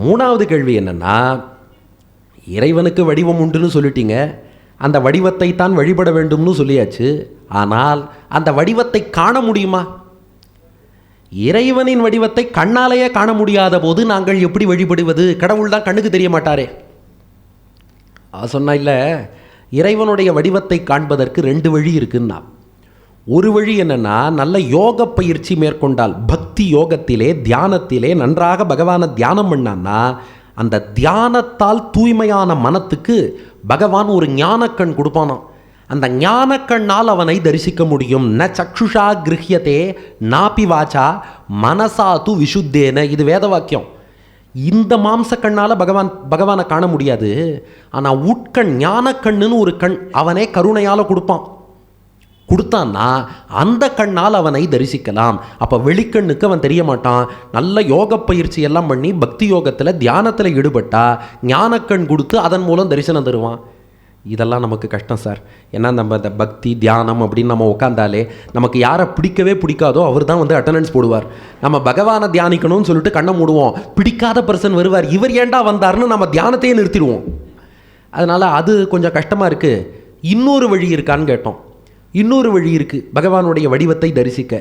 மூணாவது கேள்வி என்னென்னா, இறைவனுக்கு வடிவம் உண்டுன்னு சொல்லிட்டீங்க, அந்த வடிவத்தை தான் வழிபட வேண்டும்னு சொல்லியாச்சு. ஆனால் அந்த வடிவத்தை காண முடியுமா? இறைவனின் வடிவத்தை கண்ணாலேயே காண முடியாத போது நாங்கள் எப்படி வழிபடுவது? கடவுள் தான் கண்ணுக்கு தெரிய மாட்டாரே. சொன்னா இல்லை, இறைவனுடைய வடிவத்தை காண்பதற்கு 2 வழி இருக்குன்னா. ஒரு வழி என்னென்னா, நல்ல யோக பயிற்சி மேற்கொண்டால், பக்தி யோகத்திலே தியானத்திலே நன்றாக பகவானை தியானம் பண்ணான்னா, அந்த தியானத்தால் தூய்மையான மனத்துக்கு பகவான் ஒரு ஞானக்கண் கொடுப்பானாம். அந்த ஞானக்கண்ணால் அவனை தரிசிக்க முடியும். ந சக்ஷுஷா கிருஹ்யதே நாபி வாச்சா மனசா து விசுத்தேன. இது வேத வாக்கியம். இந்த மாம்ச கண்ணால் பகவானை காண முடியாது. ஆனால் உட்கண் ஞானக்கண்ணுன்னு ஒரு கண் அவனே கருணையால் கொடுத்தான்னா அந்த கண்ணால் அவனை தரிசிக்கலாம். அப்போ வெளிக்கண்ணுக்கு அவன் தெரிய மாட்டான். நல்ல யோக பயிற்சி எல்லாம் பண்ணி பக்தி யோகத்தில் தியானத்தில் ஈடுபட்டா ஞானக்கண் கொடுத்து அதன் மூலம் தரிசனம் தருவான். இதெல்லாம் நமக்கு கஷ்டம் சார். ஏன்னா நம்ம இந்த பக்தி தியானம் அப்படின்னு நம்ம உட்காந்தாலே நமக்கு யாரை பிடிக்கவே பிடிக்காதோ அவர் தான் அட்டெண்டன்ஸ் போடுவார். நம்ம பகவானை தியானிக்கணும்னு சொல்லிட்டு கண்ணை மூடுவோம். பிடிக்காத பர்சன் வருவார், இவர் ஏண்டா வந்தார்னு நம்ம தியானத்தையே நிறுத்திடுவோம். அதனால் அது கொஞ்சம் கஷ்டமாக இருக்குது. இன்னொரு வழி இருக்கான்னு கேட்டோம். இன்னொரு வழி இருக்குது பகவானுடைய வடிவத்தை தரிசிக்க.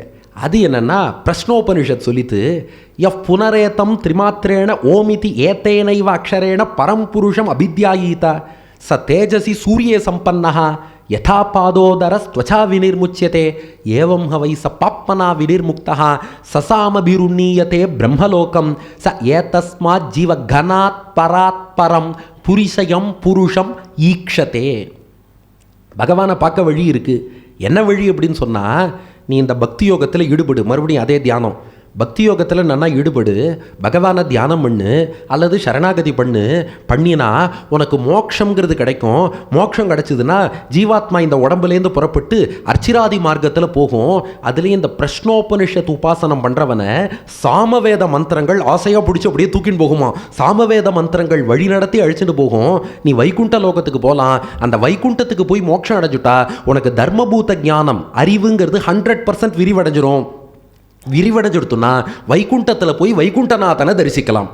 அது என்னென்னா, பிரஷ்னோபனிஷத் சொல்லித்து, எஃப் புனரேத்தம் திரிமாத்திரேண ஓமிதி ஏத்தேனைவ அக்ஷரேண பரம்புருஷம் அபித்யாயீதா ச தேஜசி சூரிய சம்பன்னஹா யதா பாதோதரஸ்த்வச்சா வினிர்முச்சியதே ஏவம் ஹவை ச பாப்மனா வினிர்முக்தஹா சசாமபிருண்ணீயதே பிரம்மலோகம் ச ஏதஸ்மாத் ஜீவ கனாத் பராத் பரம் புரிஷயம் புருஷம் ஈக்ஷதே. பகவானை பார்க்க வழி இருக்குது. என்ன வழி அப்படின்னு சொன்னால், நீ இந்த பக்தி யோகத்தில் ஈடுபடு. மறுபடியும் அதே தியானம். பக்தி யோகத்தில் நல்லா ஈடுபடு, பகவானை தியானம் பண்ணு அல்லது சரணாகதி பண்ணினா உனக்கு மோட்சங்கிறது கிடைக்கும். மோட்சம் கிடைச்சதுன்னா ஜீவாத்மா இந்த உடம்புலேருந்து புறப்பட்டு அர்ச்சிராதி மார்க்கத்தில் போகும். அதுலேயும் இந்த பிரஷ்னோபனிஷத் உபாசனம் பண்ணுறவனை சாமவேத மந்திரங்கள் ஆசையாக பிடிச்சி அப்படியே தூக்கின்னு போகுமா. சாமவேத மந்திரங்கள் வழி நடத்தி அழிச்சுட்டு போகும். நீ வைகுண்ட லோகத்துக்கு போகலாம். அந்த வைகுண்டத்துக்கு போய் மோட்சம் அடைஞ்சுட்டா உனக்கு தர்மபூத ஞானம் அறிவுங்கிறது 100% விரிவடைஞ்சுடுத்துனா வைகுண்டத்தில் போய் வைகுண்டநாதனை தரிசிக்கலாம்.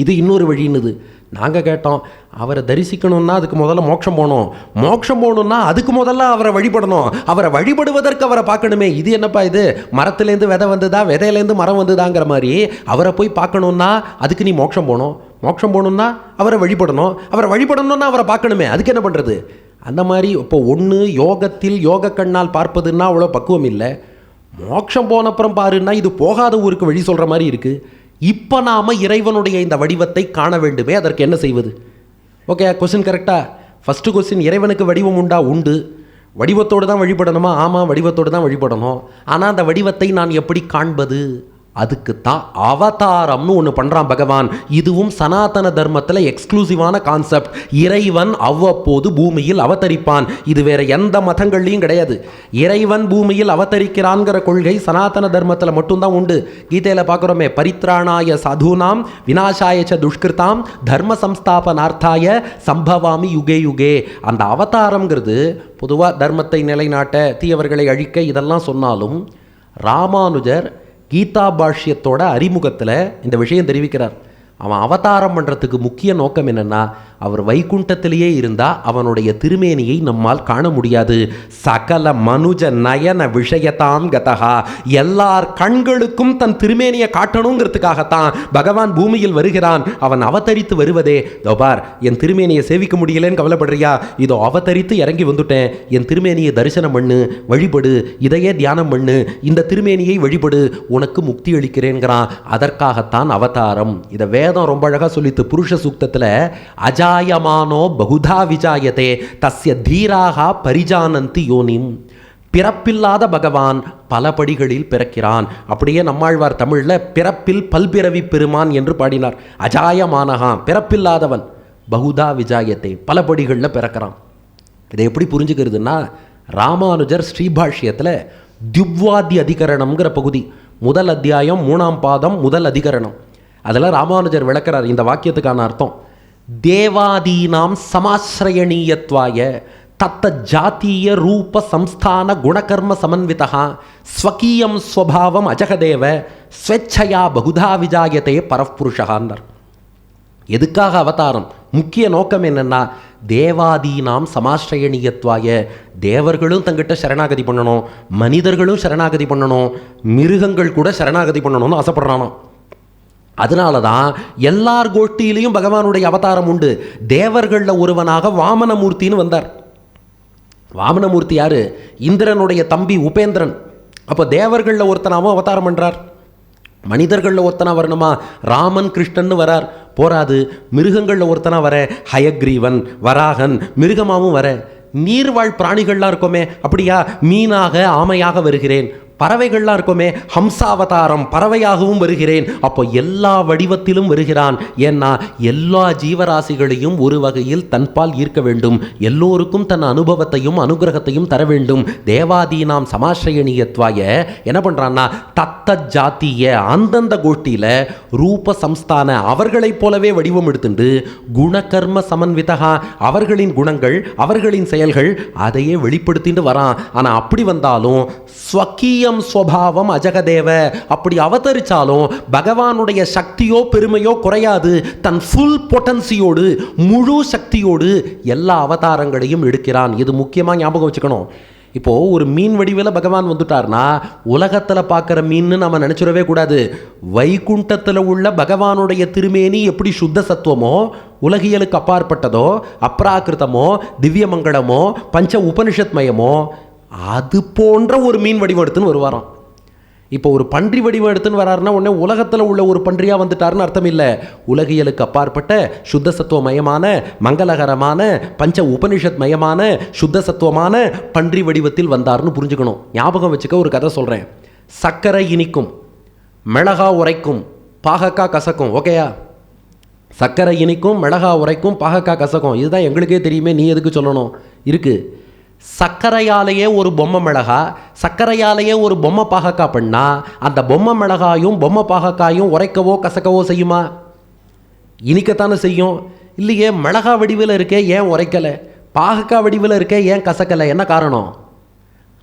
இது இன்னொரு வழின்னுது. நாங்கள் கேட்டோம், அவரை தரிசிக்கணும்னா அதுக்கு முதல்ல மோட்சம் போகணும்னா அதுக்கு முதல்ல அவரை வழிபடணும். அவரை வழிபடுவதற்கு அவரை பார்க்கணுமே. இது என்னப்பா இது, மரத்துலேருந்து விதை வந்ததா விதையிலேருந்து மரம் வந்ததாங்கிற மாதிரி அவரை போய் பார்க்கணுன்னா அதுக்கு நீ மோட்சம் போகணும்னா அவரை வழிபடணும்னா அவரை பார்க்கணுமே. அதுக்கு என்ன பண்ணுறது? அந்த மாதிரி இப்போ ஒன்று யோகத்தில் யோக கண்ணால் பார்ப்பதுன்னா அவ்வளோ பக்குவம் இல்லை. மோட்சம் போனப்புறம் பாருன்னா இது போகாத ஊருக்கு வழி சொல்கிற மாதிரி இருக்குது. இப்போ நாம் இறைவனுடைய இந்த வடிவத்தை காண வேண்டுமே, அதற்கு என்ன செய்வது? ஓகே, கொஸ்டின் கரெக்டா? ஃபஸ்ட்டு கொஸ்டின், இறைவனுக்கு வடிவம் உண்டா? உண்டு. வடிவத்தோடு தான் வழிபடணுமா? ஆமாம், வடிவத்தோடு தான் வழிபடணும். ஆனால் அந்த வடிவத்தை நான் எப்படி காண்பது? அதுக்கு தான் அவதாரம்னு ஒன்று பண்ணுறான் பகவான். இதுவும் சனாதன தர்மத்தில் எக்ஸ்க்ளூசிவான கான்செப்ட். இறைவன் அவ்வப்போது பூமியில் அவதரிப்பான். இது வேற எந்த மதங்கள்லையும் கிடையாது. இறைவன் பூமியில் அவதரிக்கிறான்கிற கொள்கை சனாதன தர்மத்தில் மட்டும்தான் உண்டு. கீதையில் பார்க்குறோமே, பரித்ராணாய சாதுனாம் விநாசாயச்ச துஷ்கிருதாம் தர்ம சம்ஸ்தாபனார்த்தாய சம்பவாமி யுகே யுகே. அந்த அவதாரம்ங்கிறது பொதுவாக தர்மத்தை நிலைநாட்ட, தீயவர்களை அழிக்க இதெல்லாம் சொன்னாலும் ராமானுஜர் கீதா பாஷ்யத்தோட அறிமுகத்தில் இந்த விஷயம் தெரிவிக்கிறார். அவன் அவதாரம் பண்ணுறதுக்கு முக்கிய நோக்கம் என்னென்னா, அவர் வைகுண்டத்திலேயே இருந்தால் அவனுடைய திருமேனியை நம்மால் காண முடியாது. சகல மனுஜ நயன விஷயத்தாம் கதகா. எல்லார் கண்களுக்கும் தன் திருமேனியை காட்டணுங்கிறதுக்காகத்தான் பகவான் பூமியில் வருகிறான். அவன் அவதரித்து வருவதே, தோபார் என் திருமேனியை சேவிக்க முடியலன்னு கவலைப்படுறியா? இதோ அவதரித்து இறங்கி வந்துட்டேன். என் திருமேனியை தரிசனம் பண்ணு, வழிபடு, இதையே தியானம் பண்ணு, இந்த திருமேனியை வழிபடு, உனக்கு முக்தி அளிக்கிறேங்கிறான். அதற்காகத்தான் அவதாரம். இதை வேதம் ரொம்ப அழகாக சொல்லித்து. புருஷ சூக்தத்தில் அஜாயமானோ பகுதா விஜாயதே தஸ்ய தீராக பரிஜானந்தி யோனிம். பிறப்பில்லாத பகவான் பல படிகளில் பிறக்கிறான். அப்படியே நம்மாழ்வார் தமிழில் பிறப்பில் பல்பிறவி பெருமான் என்று பாடினார். அஜாயமானகா பிறப்பில்லாதவன், பகுதா விஜாயத்தே பல படிகளில் பிறக்கிறான். இதை எப்படி புரிஞ்சுக்கிறதுனா, ராமானுஜர் ஸ்ரீபாஷ்யத்தில் தியுப்வாதி அதிகரணம்ங்கிற பகுதி, முதல் அத்தியாயம் 3ஆம் பாதம் முதல் அதிகரணம், அதில் ராமானுஜர் விளக்கிறார் இந்த வாக்கியத்துக்கான அர்த்தம். தேவாதீனாம் சமாஸ்ரயணீயத்வாய தத்த ஜாத்தீய ரூப சம்ஸ்தான குணகர்ம சமன்விதா ஸ்வகீயம் ஸ்வபாவம் அஜகதேவ ஸ்வச்சயா பகுதா விஜாயத்தே பரப்புருஷான்னார். எதுக்காக அவதாரம்? முக்கிய நோக்கம் என்னென்னா, தேவாதீனாம் சமாஸ்ரயணியத்வாய, தேவர்களும் தங்கிட்ட சரணாகதி பண்ணணும், மனிதர்களும் சரணாகதி பண்ணணும், மிருகங்கள் கூட சரணாகதி பண்ணணும்னு ஆசைப்படுறானோ. அதனால தான் எல்லார் கோஷ்டியிலையும் பகவானுடைய அவதாரம் உண்டு. தேவர்களில் ஒருவனாக வாமனமூர்த்தின்னு வந்தார். வாமனமூர்த்தி யார்? இந்திரனுடைய தம்பி உபேந்திரன். அப்போ தேவர்களில் ஒருத்தனாவும் அவதாரம் பண்ணுறார், மனிதர்களில் ஒருத்தனா வரணுமா? ராமன் கிருஷ்ணன்னு வரார், போராது மிருகங்களில் ஒருத்தனா வர ஹயக்ரீவன் வராகன் மிருகமாகவும் வர. நீர்வாழ் பிராணிகள்லாம் இருக்கோமே, அப்படியா மீனாக ஆமையாக வருகிறேன். பறவைகள்லாம் இருக்கோமே, ஹம்சாவதாரம் பறவையாகவும் வருகிறேன். அப்போ எல்லா வடிவத்திலும் வருகிறான். ஏன்னா எல்லா ஜீவராசிகளையும் ஒரு வகையில் தன்பால் ஈர்க்க வேண்டும், எல்லோருக்கும் தன் அனுபவத்தையும் அனுகிரகத்தையும் தர வேண்டும். தேவாதீனாம் சமாஸ்ரயணியத்வாய என்ன பண்ணுறான்னா, தத்த ஜாத்திய அந்தந்த கோஷ்டியில் ரூப சம்ஸ்தான அவர்களைப் போலவே வடிவம் எடுத்துண்டு குணகர்ம சமன்விதகா, அவர்களின் குணங்கள் அவர்களின் செயல்கள் அதையே வெளிப்படுத்திட்டு வரான். ஆனால் அப்படி வந்தாலும் ஸ்வக்கீய ஸ்வபாவம் அஜகதேவ, அப்படி அவதரிச்சாலும் பகவானுடைய சக்தியோ பெருமையோ குறையாது. தன் ஃபுல் பொட்டன்சியோடு முழு சக்தியோடு எல்லா அவதாரங்களையும் எடுக்கிறான். இது முக்கியமாக ஞாபகம் வச்சுக்கணும். இப்போது ஒரு மீன் வடிவில் பகவான் வந்துட்டார்னா உலகத்தில் பார்க்குற மீன்னு நம்ம நினச்சிடவே கூடாது. வைகுண்டத்தில் உள்ள பகவானுடைய திருமேனி எப்படி சுத்த சத்துவமோ, உலகியலுக்கு அப்பாற்பட்டதோ, அப்ராக்கிருதமோ, திவ்யமங்களமோ, பஞ்ச உபனிஷத்மயமோ, அது போன்ற ஒரு மீன் வடிவம் எடுத்துன்னு வருவாராம். இப்போ ஒரு பன்றி வடிவம் எடுத்துன்னு வராருன்னா உடனே உலகத்தில் உள்ள ஒரு பன்றியாக வந்துட்டாருன்னு அர்த்தம் இல்லை. உலகியலுக்கு அப்பாற்பட்ட சுத்த சத்துவமயமான மங்களகரமான பஞ்ச உபனிஷத் மயமான சுத்த சத்துவமான பன்றி வடிவத்தில் வந்தார்னு புரிஞ்சுக்கணும். ஞாபகம் வச்சுக்க ஒரு கதை சொல்கிறேன். சர்க்கரை இனிக்கும், மிளகா உரைக்கும், பாகக்காய் கசக்கும். ஓகேயா? சர்க்கரை இனிக்கும், மிளகா உரைக்கும், பாகக்காய் கசக்கும். இதுதான் எங்களுக்கே தெரியுமே, நீ எதுக்கு சொல்லணும்? இருக்குது. சர்க்கரையாலேயே ஒரு பொம்மை மிளகா, சர்க்கரையாலேயே ஒரு பொம்மை பாகக்காய் பண்ணால் அந்த பொம்மை மிளகாயும் பொம்மை பாகக்காயும் உரைக்கவோ கசக்கவோ செய்யுமா? இனிக்கத்தானே செய்யும். இல்லையே, மிளகா வடிவில் இருக்கே ஏன் உரைக்கலை, பாகக்காய் வடிவில் இருக்கே ஏன் கசக்கலை? என்ன காரணம்?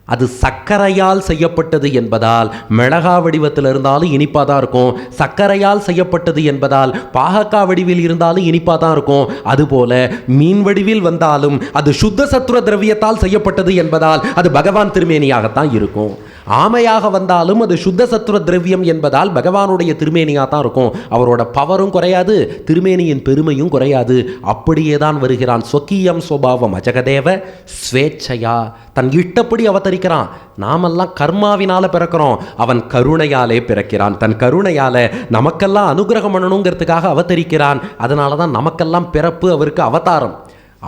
அது சர்க்கரையால் செய்யப்பட்டது என்பதால் மிளகா வடிவத்தில் இருந்தாலும் இனிப்பாக தான் இருக்கும். சர்க்கரையால் செய்யப்பட்டது என்பதால் பாகக்காய் வடிவில் இருந்தாலும் இனிப்பாக தான் இருக்கும். அதுபோல மீன் வடிவில் வந்தாலும் அது சுத்த சத்துவ திரவியத்தால் செய்யப்பட்டது என்பதால் அது பகவான் திருமேனியாகத்தான் இருக்கும். ஆமையாக வந்தாலும் அது சுத்த சத்துவ திரவியம் என்பதால் பகவானுடைய திருமேனியாக தான் இருக்கும். அவரோட பவரும் குறையாது, திருமேனியின் பெருமையும் குறையாது. அப்படியே தான் வருகிறான். ஸ்வக்கீயம் ஸ்வபாவம் அஜகதேவ ஸ்வேச்சையா, தன் இஷ்டப்படி அவதரிக்கிறான். நாமெல்லாம் கர்மாவினால பிறக்கிறோம், அவன் கருணையாலே பிறக்கிறான். தன் கருணையால நமக்கெல்லாம் அனுகிரகம் பண்ணணுங்கிறதுக்காக அவதரிக்கிறான். அதனால தான் நமக்கெல்லாம் பிறப்பு அவருக்கு அவதாரம்.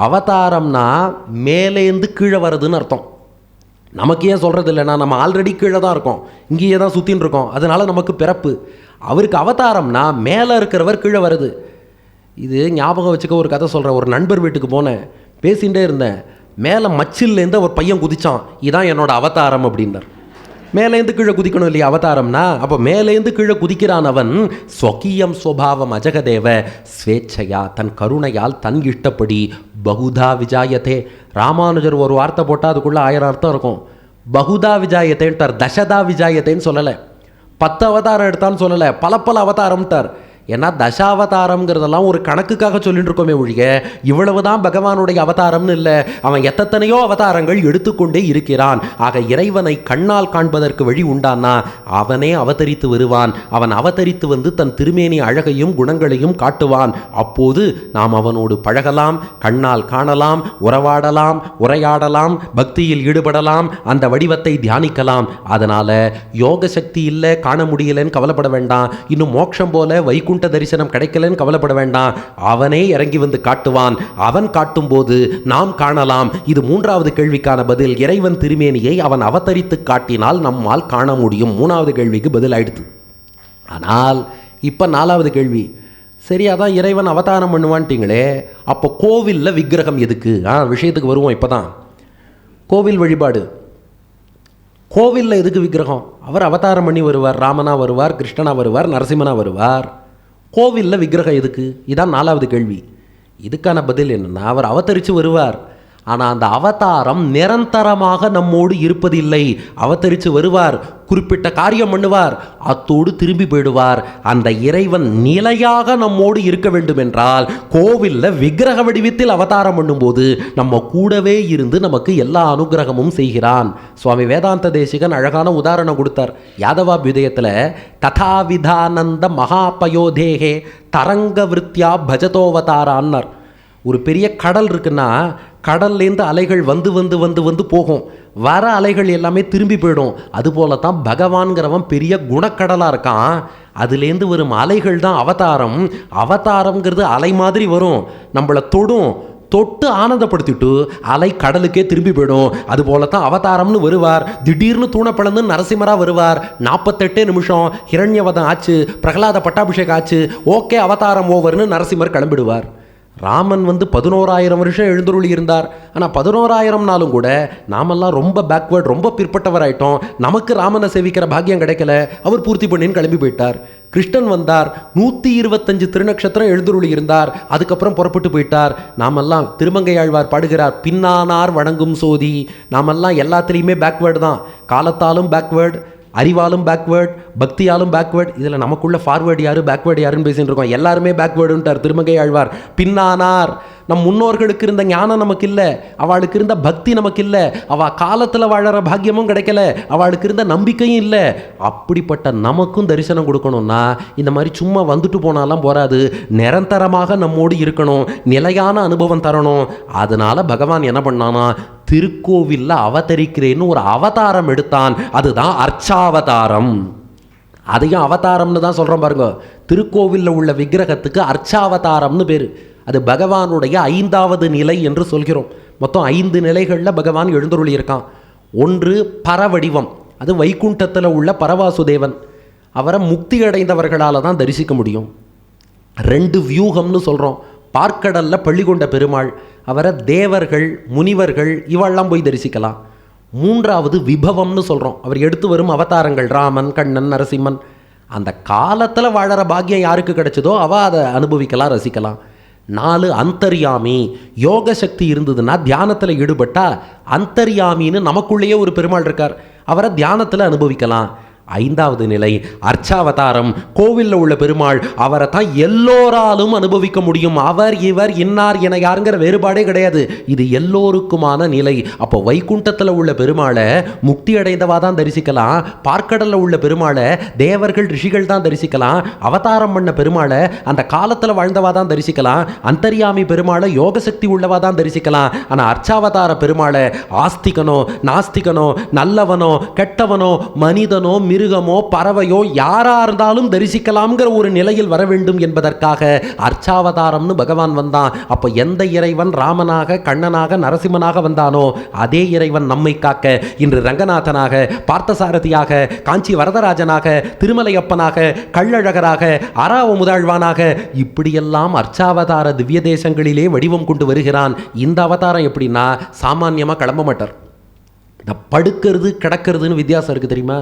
அவதாரம்னா மேலேந்து கீழே வருதுன்னு அர்த்தம். நமக்கு ஏன் சொல்கிறது இல்லைன்னா, நம்ம ஆல்ரெடி கீழே தான் இருக்கோம், இங்கேயே தான் சுற்றின்னு இருக்கோம். அதனால் நமக்கு பிறப்பு. அவருக்கு அவதாரம்னா மேலே இருக்கிறவர் கீழே வருது. இது ஞாபகம் வச்சுக்க ஒரு கதை சொல்கிறேன். ஒரு நண்பர் வீட்டுக்கு போனேன், பேசிகிட்டே இருந்தேன். மேலே மச்சில்லேருந்து ஒரு பையன் குதித்தான். இதான் என்னோட அவதாரம் அப்படின்னார். மேலேருந்து கீழே குதிக்கணும் இல்லையா அவதாரம்னா? அப்போ மேலேருந்து கீழே குதிக்கிறான் அவன். ஸ்வகீயம் ஸ்வபாவம் அஜகதேவ ஸ்வேச்சையா, தன் கருணையால் தன் இஷ்டப்படி பகுதா விஜாயத்தே. ராமானுஜர் ஒரு வார்த்தை போட்டால் அதுக்குள்ளே 1000 அர்த்தம் இருக்கும். பகுதா விஜாயத்தேன்ட்டார், தசதா விஜாயத்தேன்னு சொல்லலை. 10 அவதாரம் எடுத்தான்னு சொல்லலை, பல பல அவதாரம்ட்டார். ஏன்னா தசாவதாரம்ங்கிறதெல்லாம் ஒரு கணக்குக்காக சொல்லிட்டு இருக்கோமே ஒழிய இவ்வளவு தான் பகவானுடைய அவதாரம்னு இல்லை. அவன் எத்தனையோ அவதாரங்கள் எடுத்துக்கொண்டே இருக்கிறான். ஆக இறைவனை கண்ணால் காண்பதற்கு வழி உண்டானா அவனே அவதரித்து வருவான். அவன் அவதரித்து வந்து தன் திருமேனி அழகையும் குணங்களையும் காட்டுவான். அப்போது நாம் அவனோடு பழகலாம், கண்ணால் காணலாம், உறவாடலாம், உரையாடலாம், பக்தியில் ஈடுபடலாம், அந்த வடிவத்தை தியானிக்கலாம். அதனால யோக சக்தி இல்லை, காண முடியலன்னு கவலைப்பட வேண்டாம். இன்னும் மோட்சம் போல வைகுண்ட தரிசனம் கிடைக்கலன்னு கவலைப்பட வேண்டாம். அவனே இறங்கி வந்து காட்டுவான். அவன் காட்டும் போது நாம் காணலாம். இது 3வது கேள்விக்கான பதில். இறைவன் திருமேனியை அவன் அவதரித்து காட்டினால் நம்மால் காண முடியும். 3வது கேள்விக்கு பதில் ஆயிடுது. ஆனால் இப்போ 4வது கேள்வி. சரி, அதான் இறைவன் அவதாரம் பண்ணுவான்ட்டீங்களே, அப்போ கோவிலில் விக்கிரகம் எதுக்கு? விஷயத்துக்கு வருவோம். இப்போ தான் கோவில் வழிபாடு. கோவிலில் எதுக்கு விக்கிரகம்? அவர் அவதாரம் பண்ணி வருவார், ராமனா வருவார், கிருஷ்ணனா வருவார், நரசிம்மனா வருவார். கோவிலில் விக்கிரகம் எதுக்கு? இதான் 4வது கேள்வி. இதுக்கான பதில் என்னென்னா, அவர் அவதரித்து வருவார். ஆனால் அந்த அவதாரம் நிரந்தரமாக நம்மோடு இருப்பதில்லை. அவதரித்து வருவார், குறிப்பிட்ட காரியம் பண்ணுவார், அத்தோடு திரும்பி போயிடுவார். அந்த இறைவன் நிலையாக நம்மோடு இருக்க வேண்டும் என்றால் கோவிலில் விக்கிரக வடிவத்தில் அவதாரம் பண்ணும்போது நம்ம கூடவே இருந்து நமக்கு எல்லா அனுகிரகமும் செய்கிறான். சுவாமி வேதாந்த தேசிகன் அழகான உதாரணம் கொடுத்தார். யாதவாபியுதயத்தில் ததாவிதானந்த மகாபயோதேகே தரங்க விருத்தியா பஜதோவதாரான்னார். ஒரு பெரிய கடல் இருக்குன்னா கடல்லேருந்து அலைகள் வந்து வந்து வந்து வந்து போகும், வர அலைகள் எல்லாமே திரும்பி போயிடும். அதுபோல தான் பகவான்கிறவன் பெரிய குணக்கடலாக இருக்கான், அதுலேருந்து வரும் அலைகள் தான் அவதாரம். அவதாரம்ங்கிறது அலை மாதிரி வரும், நம்மளை தொட்டு ஆனந்தப்படுத்திட்டு அலை கடலுக்கே திரும்பி போயிடும். அதுபோல தான் அவதாரம்னு வருவார். திடீர்னு தூண பிளந்து நரசிம்மராக வருவார். 48 நிமிஷம் ஹிரண்யவதம் ஆச்சு, பிரகலாத பட்டாபிஷேகம் ஆச்சு, ஓகே அவதாரம் ஓவர்னு நரசிம்மர் கிளம்பிடுவார். ராமன் 11,000 வருஷம் எழுந்தருளி இருந்தார். ஆனால் 11,000 கூட நாமெல்லாம் ரொம்ப பேக்வேர்ட், ரொம்ப பிற்பட்டவராயிட்டோம். நமக்கு ராமனை சேவிக்கிற பாக்கியம் கிடைக்கல, அவர் பூர்த்தி பண்ணின்னு கிளம்பி போயிட்டார். கிருஷ்ணன் வந்தார், 125 திருநக்ஷத்திரம் எழுந்தருளி இருந்தார், அதுக்கப்புறம் புறப்பட்டு போயிட்டார். நாமெல்லாம் திருமங்கையாழ்வார் பாடுகிறார், பின்னானார் வணங்கும் சோதி. நாமெல்லாம் எல்லாத்துலேயுமே பேக்வேர்டு தான், காலத்தாலும் பேக்வேர்டு, அறிவாலும் பேக்வேர்ட், பக்தியாலும் பேக்வேர்ட். இதில் நமக்குள்ள ஃபார்வேர்டு யாரு பேக்வேர்டு யாருன்னு பேசிட்டு இருக்கோம். எல்லாருமே பேக்வேர்டுன்ட்டார் திருமங்கை ஆழ்வார். பின்னானார், நம் முன்னோர்களுக்கு இருந்த ஞானம் நமக்கு இல்லை, அவளுக்கு இருந்த பக்தி நமக்கு இல்லை, அவள் காலத்தில் வாழற பாக்கியமும் கிடைக்கல, அவளுக்கு இருந்த நம்பிக்கையும் இல்லை. அப்படிப்பட்ட நமக்கும் தரிசனம் கொடுக்கணும்னா இந்த மாதிரி சும்மா வந்துட்டு போனாலாம் போராது, நிரந்தரமாக நம்மோடு இருக்கணும், நிலையான அனுபவம் தரணும். அதனால பகவான் என்ன பண்ணானா, திருக்கோவிலில் அவதரிக்கிறேன்னு ஒரு அவதாரம் எடுத்தான். அதுதான் அர்ச்சாவதாரம். அதையும் அவதாரம்னு தான் சொல்கிறோம் பாருங்க. திருக்கோவிலில் உள்ள விக்கிரகத்துக்கு அர்ச்சாவதாரம்னு பேர். அது பகவானுடைய 5வது நிலை என்று சொல்கிறோம். மொத்தம் 5 நிலைகளில் பகவான் எழுந்தருளி இருக்கான். ஒன்று பரவடிவம், அது வைகுண்டத்தில் உள்ள பரவாசுதேவன், அவரை முக்தி அடைந்தவர்களால் தான் தரிசிக்க முடியும். 2 வியூகம்னு சொல்கிறோம், பார்க்கடலில் பள்ளி கொண்ட பெருமாள், அவரை தேவர்கள் முனிவர்கள் இவெல்லாம் போய் தரிசிக்கலாம். 3வது விபவம்னு சொல்கிறோம், அவர் எடுத்து வரும் அவதாரங்கள், ராமன், கண்ணன், நரசிம்மன். அந்த காலத்தில் வாழற பாக்கியம் யாருக்கு கிடைச்சதோ அவள் அதை அனுபவிக்கலாம், ரசிக்கலாம். 4 அந்தர்யாமி, யோக சக்தி இருந்ததுன்னா தியானத்தில் ஈடுபட்டா அந்தர்யாமின்னு நமக்குள்ளேயே ஒரு பெருமாள் இருக்கார், அவரை தியானத்தில் அனுபவிக்கலாம். 5வது நிலை அர்ச்சாவதாரம், கோவிலில் உள்ள பெருமாள், அவரை தான் எல்லோராலும் அனுபவிக்க முடியும். அவர் இவர் இன்னார் என யாருங்கிற வேறுபாடே கிடையாது, இது எல்லோருக்குமான நிலை. அப்போ வைகுண்டத்தில் உள்ள பெருமாளை முக்தி அடைந்தவா தான் தரிசிக்கலாம், பார்க்கடலில் உள்ள பெருமாளை தேவர்கள் ரிஷிகள் தான் தரிசிக்கலாம், அவதாரம் பண்ண பெருமாளை அந்த காலத்தில் வாழ்ந்தவா தான் தரிசிக்கலாம், அந்தர்யாமி பெருமாளை யோக சக்தி உள்ளவா தான் தரிசிக்கலாம். ஆனால் அர்ச்சாவதார பெருமாளை ஆஸ்திகனோ நாஸ்திகனோ நல்லவனோ கெட்டவனோ மனிதனோ மிருகமோ பறவையோ யாரா இருந்தாலும் தரிசிக்கலாம்ங்கிற ஒரு நிலையில் வர வேண்டும் என்பதற்காக அர்ச்சாவதாரம்னு பகவான் வந்தான். அப்போ எந்த இறைவன் ராமனாக கண்ணனாக நரசிம்மனாக வந்தானோ அதே இறைவன் நம்மை காக்க இன்று ரங்கநாதனாக, பார்த்தசாரதியாக, காஞ்சி வரதராஜனாக, திருமலையப்பனாக, கள்ளழகராக, அராவமுதாழ்வானாக இப்படியெல்லாம் அர்ச்சாவதார திவ்ய தேசங்களிலே வடிவம் கொண்டு வருகிறான். இந்த அவதாரம் எப்படின்னா சாமான்யமாக கிளம்ப மாட்டார். இந்த படுக்கிறது கிடக்கிறதுன்னு வித்தியாசம் இருக்குது தெரியுமா?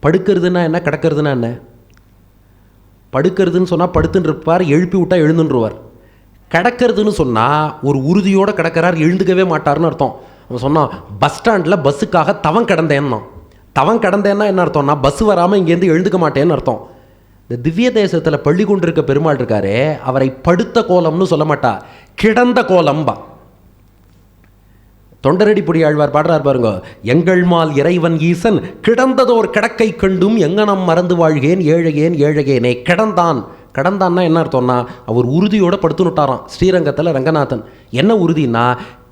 படுக்கிறதுனா என்ன, கிடக்கிறதுனா என்ன? படுக்கிறதுன்னு சொன்னால் படுத்துன்னு இருப்பார், எழுப்பி விட்டால் எழுந்துருவார். கிடக்கிறதுன்னு சொன்னால் ஒரு உறுதியோடு கிடக்கிறார், எழுந்துக்கவே மாட்டார்னு அர்த்தம். அவன் சொன்னான், பஸ் ஸ்டாண்டில் பஸ்ஸுக்காக தவம் கிடந்தேன்னா, தவம் கிடந்தேன்னா என்ன அர்த்தம்னா பஸ் வராமல் இங்கேருந்து எழுந்துக்க மாட்டேன்னு அர்த்தம். இந்த திவ்ய தேசத்தில் பள்ளி கொண்டிருக்க பெருமாள் இருக்காரே, அவரை படுத்த கோலம்னு சொல்ல மாட்டா, கிடந்த கோலம்பா. தொண்டரடி பொடி ஆழ்வார் பாடுறார் பாருங்க, எங்கள் மால் இறைவன் ஈசன் கிடந்ததோர் கிடக்கை கண்டும் எங்கனம் மறந்து வாழ்கேன் ஏழையேன் ஏழையேனே. கடந்தான்னா என்ன அர்த்தம்னா அவர் உறுதியோடு படுத்துனுட்டாராம் ஸ்ரீரங்கத்தில் ரங்கநாதன். என்ன உறுதினா,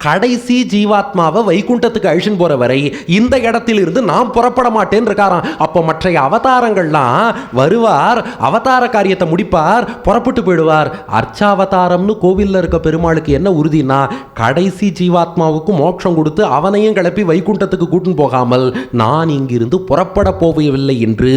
கடைசி ஜீவாத்மாவை வைகுண்டத்துக்கு அழிச்சுன்னு போற வரை இந்த இடத்தில் இருந்து நான் புறப்பட மாட்டேன்னு இருக்காராம். அப்போ மற்ற அவதாரங்கள்லாம் வருவார், அவதார காரியத்தை முடிப்பார், புறப்பட்டு போயிடுவார். அர்ச்சாவதாரம்னு கோவிலில் இருக்க பெருமாளுக்கு என்ன உறுதினா, கடைசி ஜீவாத்மாவுக்கு மோட்சம் கொடுத்து அவனையும் கிளப்பி வைகுண்டத்துக்கு கூட்டின்னு போகாமல் நான் இங்கிருந்து புறப்பட போகவில்லை என்று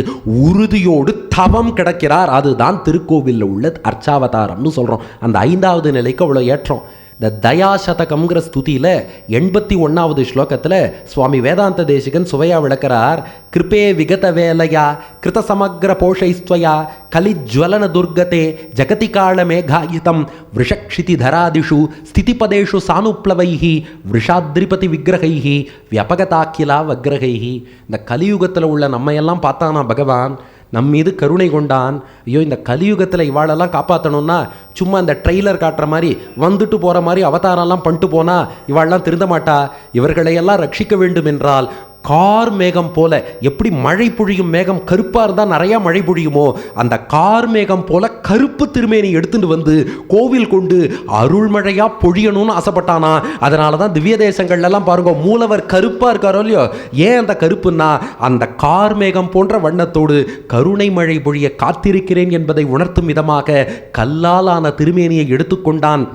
உறுதியோடு தவம் கிடக்கிறார். அதுதான் திருக்கோவிலில் உள்ள அர்ச்சாவதாரம்னு சொல்கிறோம். அந்த 5வது நிலைக்கு அவ்வளோ ஏற்றம். இந்த தயாசதகம்ங்கிற ஸ்துதியில் 81வது ஸ்லோகத்தில் சுவாமி வேதாந்த தேசிகன் சுவையா விளக்கிறார். கிருபே விகத வேலையா கிருத சமக்ர போஷைஸ்துவயா கலிஜ்வலன துர்கதே ஜகதி கால மேகாயுதம் விஷக்ஷிதி தராதிஷு ஸ்திதிபதேஷு சானுப்ளவைஹி விஷாத்ரிபதி விக்கிரகைஹி வியபகதாக்கிலா வக்ரகைஹி. இந்த கலியுகத்தில் உள்ள நம்மையெல்லாம் பார்த்தானா பகவான் நம் மீது கருணை கொண்டான். ஐயோ, இந்த கலியுகத்தில் இவாளெல்லாம் காப்பாற்றணும்னா சும்மா இந்த ட்ரெய்லர் காட்டுற மாதிரி வந்துட்டு போகிற மாதிரி அவதாரம்லாம் பண்ணிட்டு போனால் இவாளெல்லாம் திருந்த மாட்டா. இவர்களையெல்லாம் ரட்சிக்க வேண்டும் என்றால் கார் மேகம் போல, எப்படி மழை பொழியும் மேகம் கருப்பாக இருந்தால் நிறையா மழை பொழியுமோ, அந்த கார் மேகம் போல கருப்பு திருமேனி எடுத்துட்டு வந்து கோவில் கொண்டு அருள்மழையாக பொழியணும்னு ஆசைப்பட்டானா. அதனால தான் திவ்ய தேசங்கள்லாம் பாருங்க, மூலவர் கருப்பாக இருக்காரோ இல்லையோ. ஏன் அந்த கருப்புன்னா, அந்த கார் மேகம் போன்ற வண்ணத்தோடு கருணை மழை பொழிய காத்திருக்கிறேன் என்பதை உணர்த்தும் விதமாக கல்லாலான திருமேனியை எடுத்துக்கொண்டான்.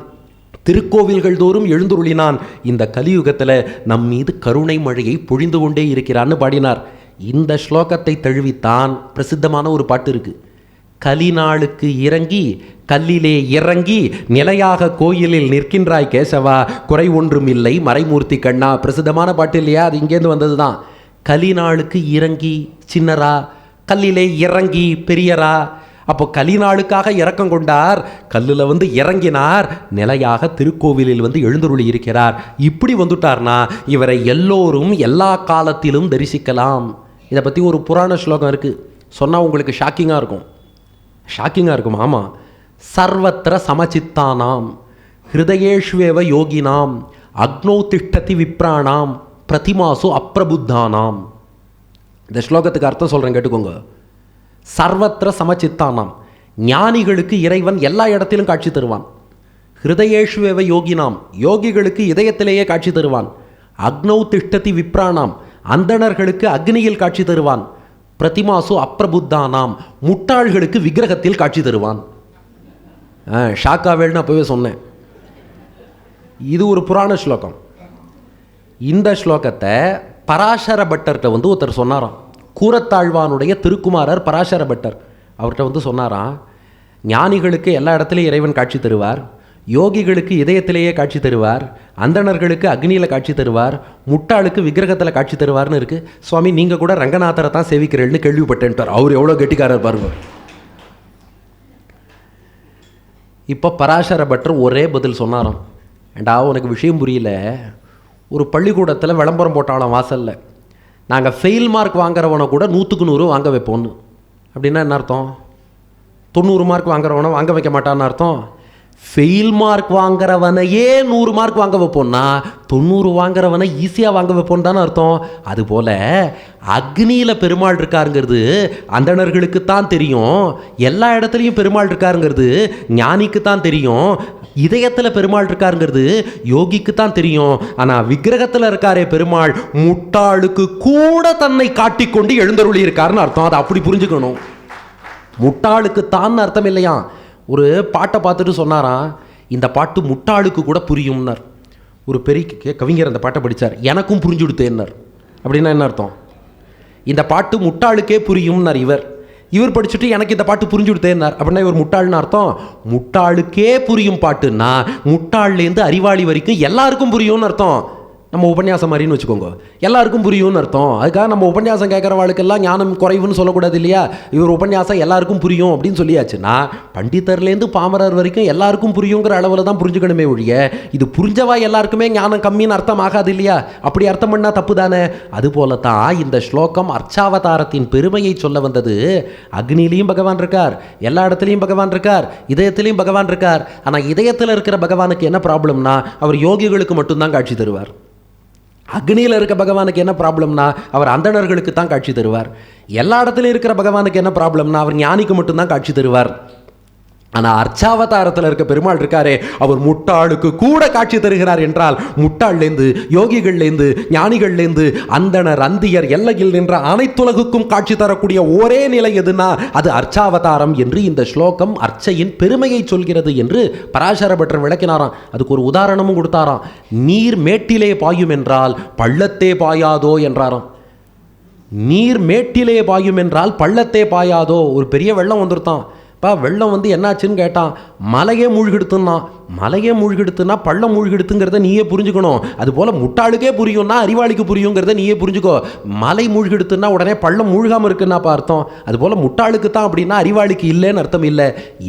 திருக்கோவில்கள் தோறும் எழுந்துருளினான். இந்த கலியுகத்தில் நம் மீது கருணை மழையை பொழிந்து கொண்டே இருக்கிறான்னு பாடினார். இந்த ஸ்லோகத்தை தழுவித்தான் பிரசித்தமான ஒரு பாட்டு இருக்கு. கலிநாளுக்கு இறங்கி கல்லிலே இறங்கி நிலையாக கோயிலில் நிற்கின்றாய் கேசவா, குறை ஒன்றும் இல்லை மறைமூர்த்தி கண்ணா. பிரசித்தமான பாட்டு இல்லையா? அது இங்கேருந்து வந்தது தான். கலிநாளுக்கு இறங்கி சின்னரா, கல்லிலே இறங்கி பெரியரா. அப்போ கலிநாளுக்காக இறக்கம் கொண்டார், கல்லில் வந்து இறங்கினார், நிலையாக திருக்கோவிலில் வந்து எழுந்தருளி இருக்கிறார். இப்படி வந்துட்டார்னா இவரை எல்லோரும் எல்லா காலத்திலும் தரிசிக்கலாம். இதை பற்றி ஒரு புராண ஸ்லோகம் இருக்குது, சொன்னால் உங்களுக்கு ஷாக்கிங்காக இருக்கும். ஆமாம். சர்வத்திர சமச்சித்தானாம் ஹிருதயேஷ்வேவ யோகினாம் அக்னோ திஷ்டதி விப்ராணாம் பிரதிமாசு அப்பிரபுத்தானாம். இந்த ஸ்லோகத்துக்கு அர்த்தம் சொல்கிறேன், கேட்டுக்கோங்க. சர்வத்திர சமச்சித்தானாம், ஞானிகளுக்கு இறைவன் எல்லா இடத்திலும் காட்சி தருவான். ஹிருதயேஷ்வேவ யோகினாம், யோகிகளுக்கு இதயத்திலேயே காட்சி தருவான். அக்னௌ திஷ்டதி விப்ராணாம், அந்தணர்களுக்கு அக்னியில் காட்சி தருவான். பிரதிமாசு அப்பிரபுத்தானாம், முட்டாள்களுக்கு விக்கிரகத்தில் காட்சி தருவான். ஷாக்காவேல்னு அப்போவே சொன்னேன். இது ஒரு புராண ஸ்லோகம். இந்த ஸ்லோகத்தை பராசர பட்டர்கிட்ட வந்து ஒருத்தர் சொன்னாராம். கூரத்தாழ்வானுடைய திருக்குமாரர் பராசர பட்டர் அவர்கிட்ட வந்து சொன்னாராம், ஞானிகளுக்கு எல்லா இடத்துலையும் இறைவன் காட்சி தருவார், யோகிகளுக்கு இதயத்திலேயே காட்சி தருவார், அந்தணர்களுக்கு அக்னியில் காட்சி தருவார், முட்டாளுக்கு விக்கிரகத்தில் காட்சி தருவார்னு இருக்கு. சுவாமி, நீங்கள் கூட ரங்கநாதரை தான் சேவிக்கிறேன்னு கேள்விப்பட்டேன்ட்டார். அவர் எவ்வளோ கெட்டிக்காரர் பாருங்க. இப்போ பராசர பட்டர் ஒரே பதில் சொன்னாராம். ஏண்டா, உனக்கு விஷயம் புரியல. ஒரு பள்ளிக்கூடத்தில் விளம்பரம் போட்டாலும் வாசலில், நாங்கள் ஃபெயில் மார்க் வாங்குறவனை கூட 100க்கு 100 வாங்க வைப்போன்னு. அப்படின்னா என்ன அர்த்தம்? 90 மார்க் வாங்குறவனை வாங்க வைக்க மாட்டான்னு அர்த்தம். ஃபெயில் மார்க் வாங்குறவனையே 100 மார்க் வாங்க வைப்போம்னா 90 வாங்குறவனை ஈஸியாக வாங்க வைப்போன்னு தானே அர்த்தம். அதுபோல் அக்னியில் பெருமாள் இருக்காருங்கிறது அந்தணர்களுக்கு தான் தெரியும், எல்லா இடத்துலையும் பெருமாள் இருக்காருங்கிறது ஞானிக்கு தான் தெரியும், இதயத்தில் பெருமாள் இருக்காருங்கிறது யோகிக்கு தான் தெரியும். ஆனால் விக்கிரகத்தில் இருக்காரே பெருமாள், முட்டாளுக்கு கூட தன்னை காட்டிக்கொண்டு எழுந்தருளி இருக்காருன்னு அர்த்தம். அதை அப்படி புரிஞ்சுக்கணும். முட்டாளுக்கு தான் அர்த்தம் இல்லையா. ஒரு பாட்டை பார்த்துட்டு சொன்னாராம், இந்த பாட்டு முட்டாளுக்கு கூட புரியும்னார். ஒரு பெரிய கவிஞர் அந்த பாட்டை படித்தார், எனக்கும் புரிஞ்சு கொடுத்தேன்னார். அப்படின்னா என்ன அர்த்தம்? இந்த பாட்டு முட்டாளுக்கே புரியும்னார் இவர் படிச்சுட்டு எனக்கு இந்த பாட்டு புரிஞ்சு கொடுத்தேன்னார். அப்படின்னா இவர் முட்டாள்னு அர்த்தம். முட்டாளுக்கே புரியும் பாட்டுன்னா முட்டாள்லேருந்து அறிவாளி வரைக்கும் எல்லாருக்கும் புரியும்னு அர்த்தம். நம்ம உபன்யாசம் மாதிரின்னு வச்சுக்கோங்க, எல்லாருக்கும் புரியும்னு அர்த்தம். அதுக்காக நம்ம உபன்யாசம் கேட்குறவாளுக்கெல்லாம் ஞானம் குறைவுன்னு சொல்லக்கூடாது இல்லையா. இவர் உபன்யாசம் எல்லாருக்கும் புரியும் அப்படின்னு சொல்லியாச்சுன்னா பண்டிதர்லேருந்து பாமரர் வரைக்கும் எல்லாருக்கும் புரியுங்கிற அளவில் தான் புரிஞ்சுக்கணுமே ஒழிய இது புரிஞ்சவா எல்லாருக்குமே ஞானம் கம்மின்னு அர்த்தம் ஆகாது இல்லையா. அப்படி அர்த்தம் பண்ணால் தப்பு தானே. அதுபோல தான் இந்த ஸ்லோகம் அர்ச்சாவதாரத்தின் பெருமையை சொல்ல வந்தது. அக்னிலையும் பகவான் இருக்கார், எல்லா இடத்துலையும் பகவான் இருக்கார், இதயத்திலையும் பகவான் இருக்கார். ஆனால் இதயத்தில் இருக்கிற பகவானுக்கு என்ன ப்ராப்ளம்னா அவர் யோகிகளுக்கு மட்டும்தான் காட்சி தருவார். அக்னியில் இருக்க பகவானுக்கு என்ன ப்ராப்ளம்னா அவர் அந்தணர்களுக்கு தான் காட்சி தருவார். எல்லா இடத்துலையும் இருக்கிற பகவானுக்கு என்ன ப்ராப்ளம்னா அவர் ஞானிக்கு மட்டும்தான் காட்சி தருவார். ஆனால் அர்ச்சாவதாரத்தில் இருக்க பெருமாள் இருக்காரே, அவர் முட்டாளுக்கு கூட காட்சி தருகிறார் என்றால் முட்டாள்லேருந்து யோகிகள்லேருந்து ஞானிகள்லேருந்து அந்தணர் அந்தியர் எல்லையில் நின்ற அனைத்துலகுக்கும் காட்சி தரக்கூடிய ஒரே நிலை எதுனா அது அர்ச்சாவதாரம் என்று இந்த ஸ்லோகம் அர்ச்சையின் பெருமையை சொல்கிறது என்று பராசர பட்டர் விளக்கினாராம். அதுக்கு ஒரு உதாரணமும் கொடுத்தாராம். நீர் மேட்டிலே பாயும் என்றால் பள்ளத்தே பாயாதோ என்றாராம். நீர் மேட்டிலே பாயும் என்றால் பள்ளத்தே பாயாதோ. ஒரு பெரிய வெள்ளம் வந்துருத்தான், இப்போ வெள்ளம் வந்து என்னாச்சுன்னு கேட்டான். மலையே மூழ்கெடுத்துன்னா. மலையே மூழ்கெடுத்துன்னா பள்ளம் மூழ்கெடுத்துங்கிறத நீயே புரிஞ்சுக்கணும். அதுபோல் முட்டாளுக்கே புரியும்னா அறிவாளிக்கு புரியுங்கிறத நீயே புரிஞ்சுக்கோ. மலை மூழ்கெடுத்துன்னா உடனே பள்ளம் மூழ்காமல் இருக்குன்னாப்பா அர்த்தம். அதுபோல் முட்டாளுக்கு தான் அப்படின்னா அறிவாளிக்கு இல்லைன்னு அர்த்தம் இல்லை.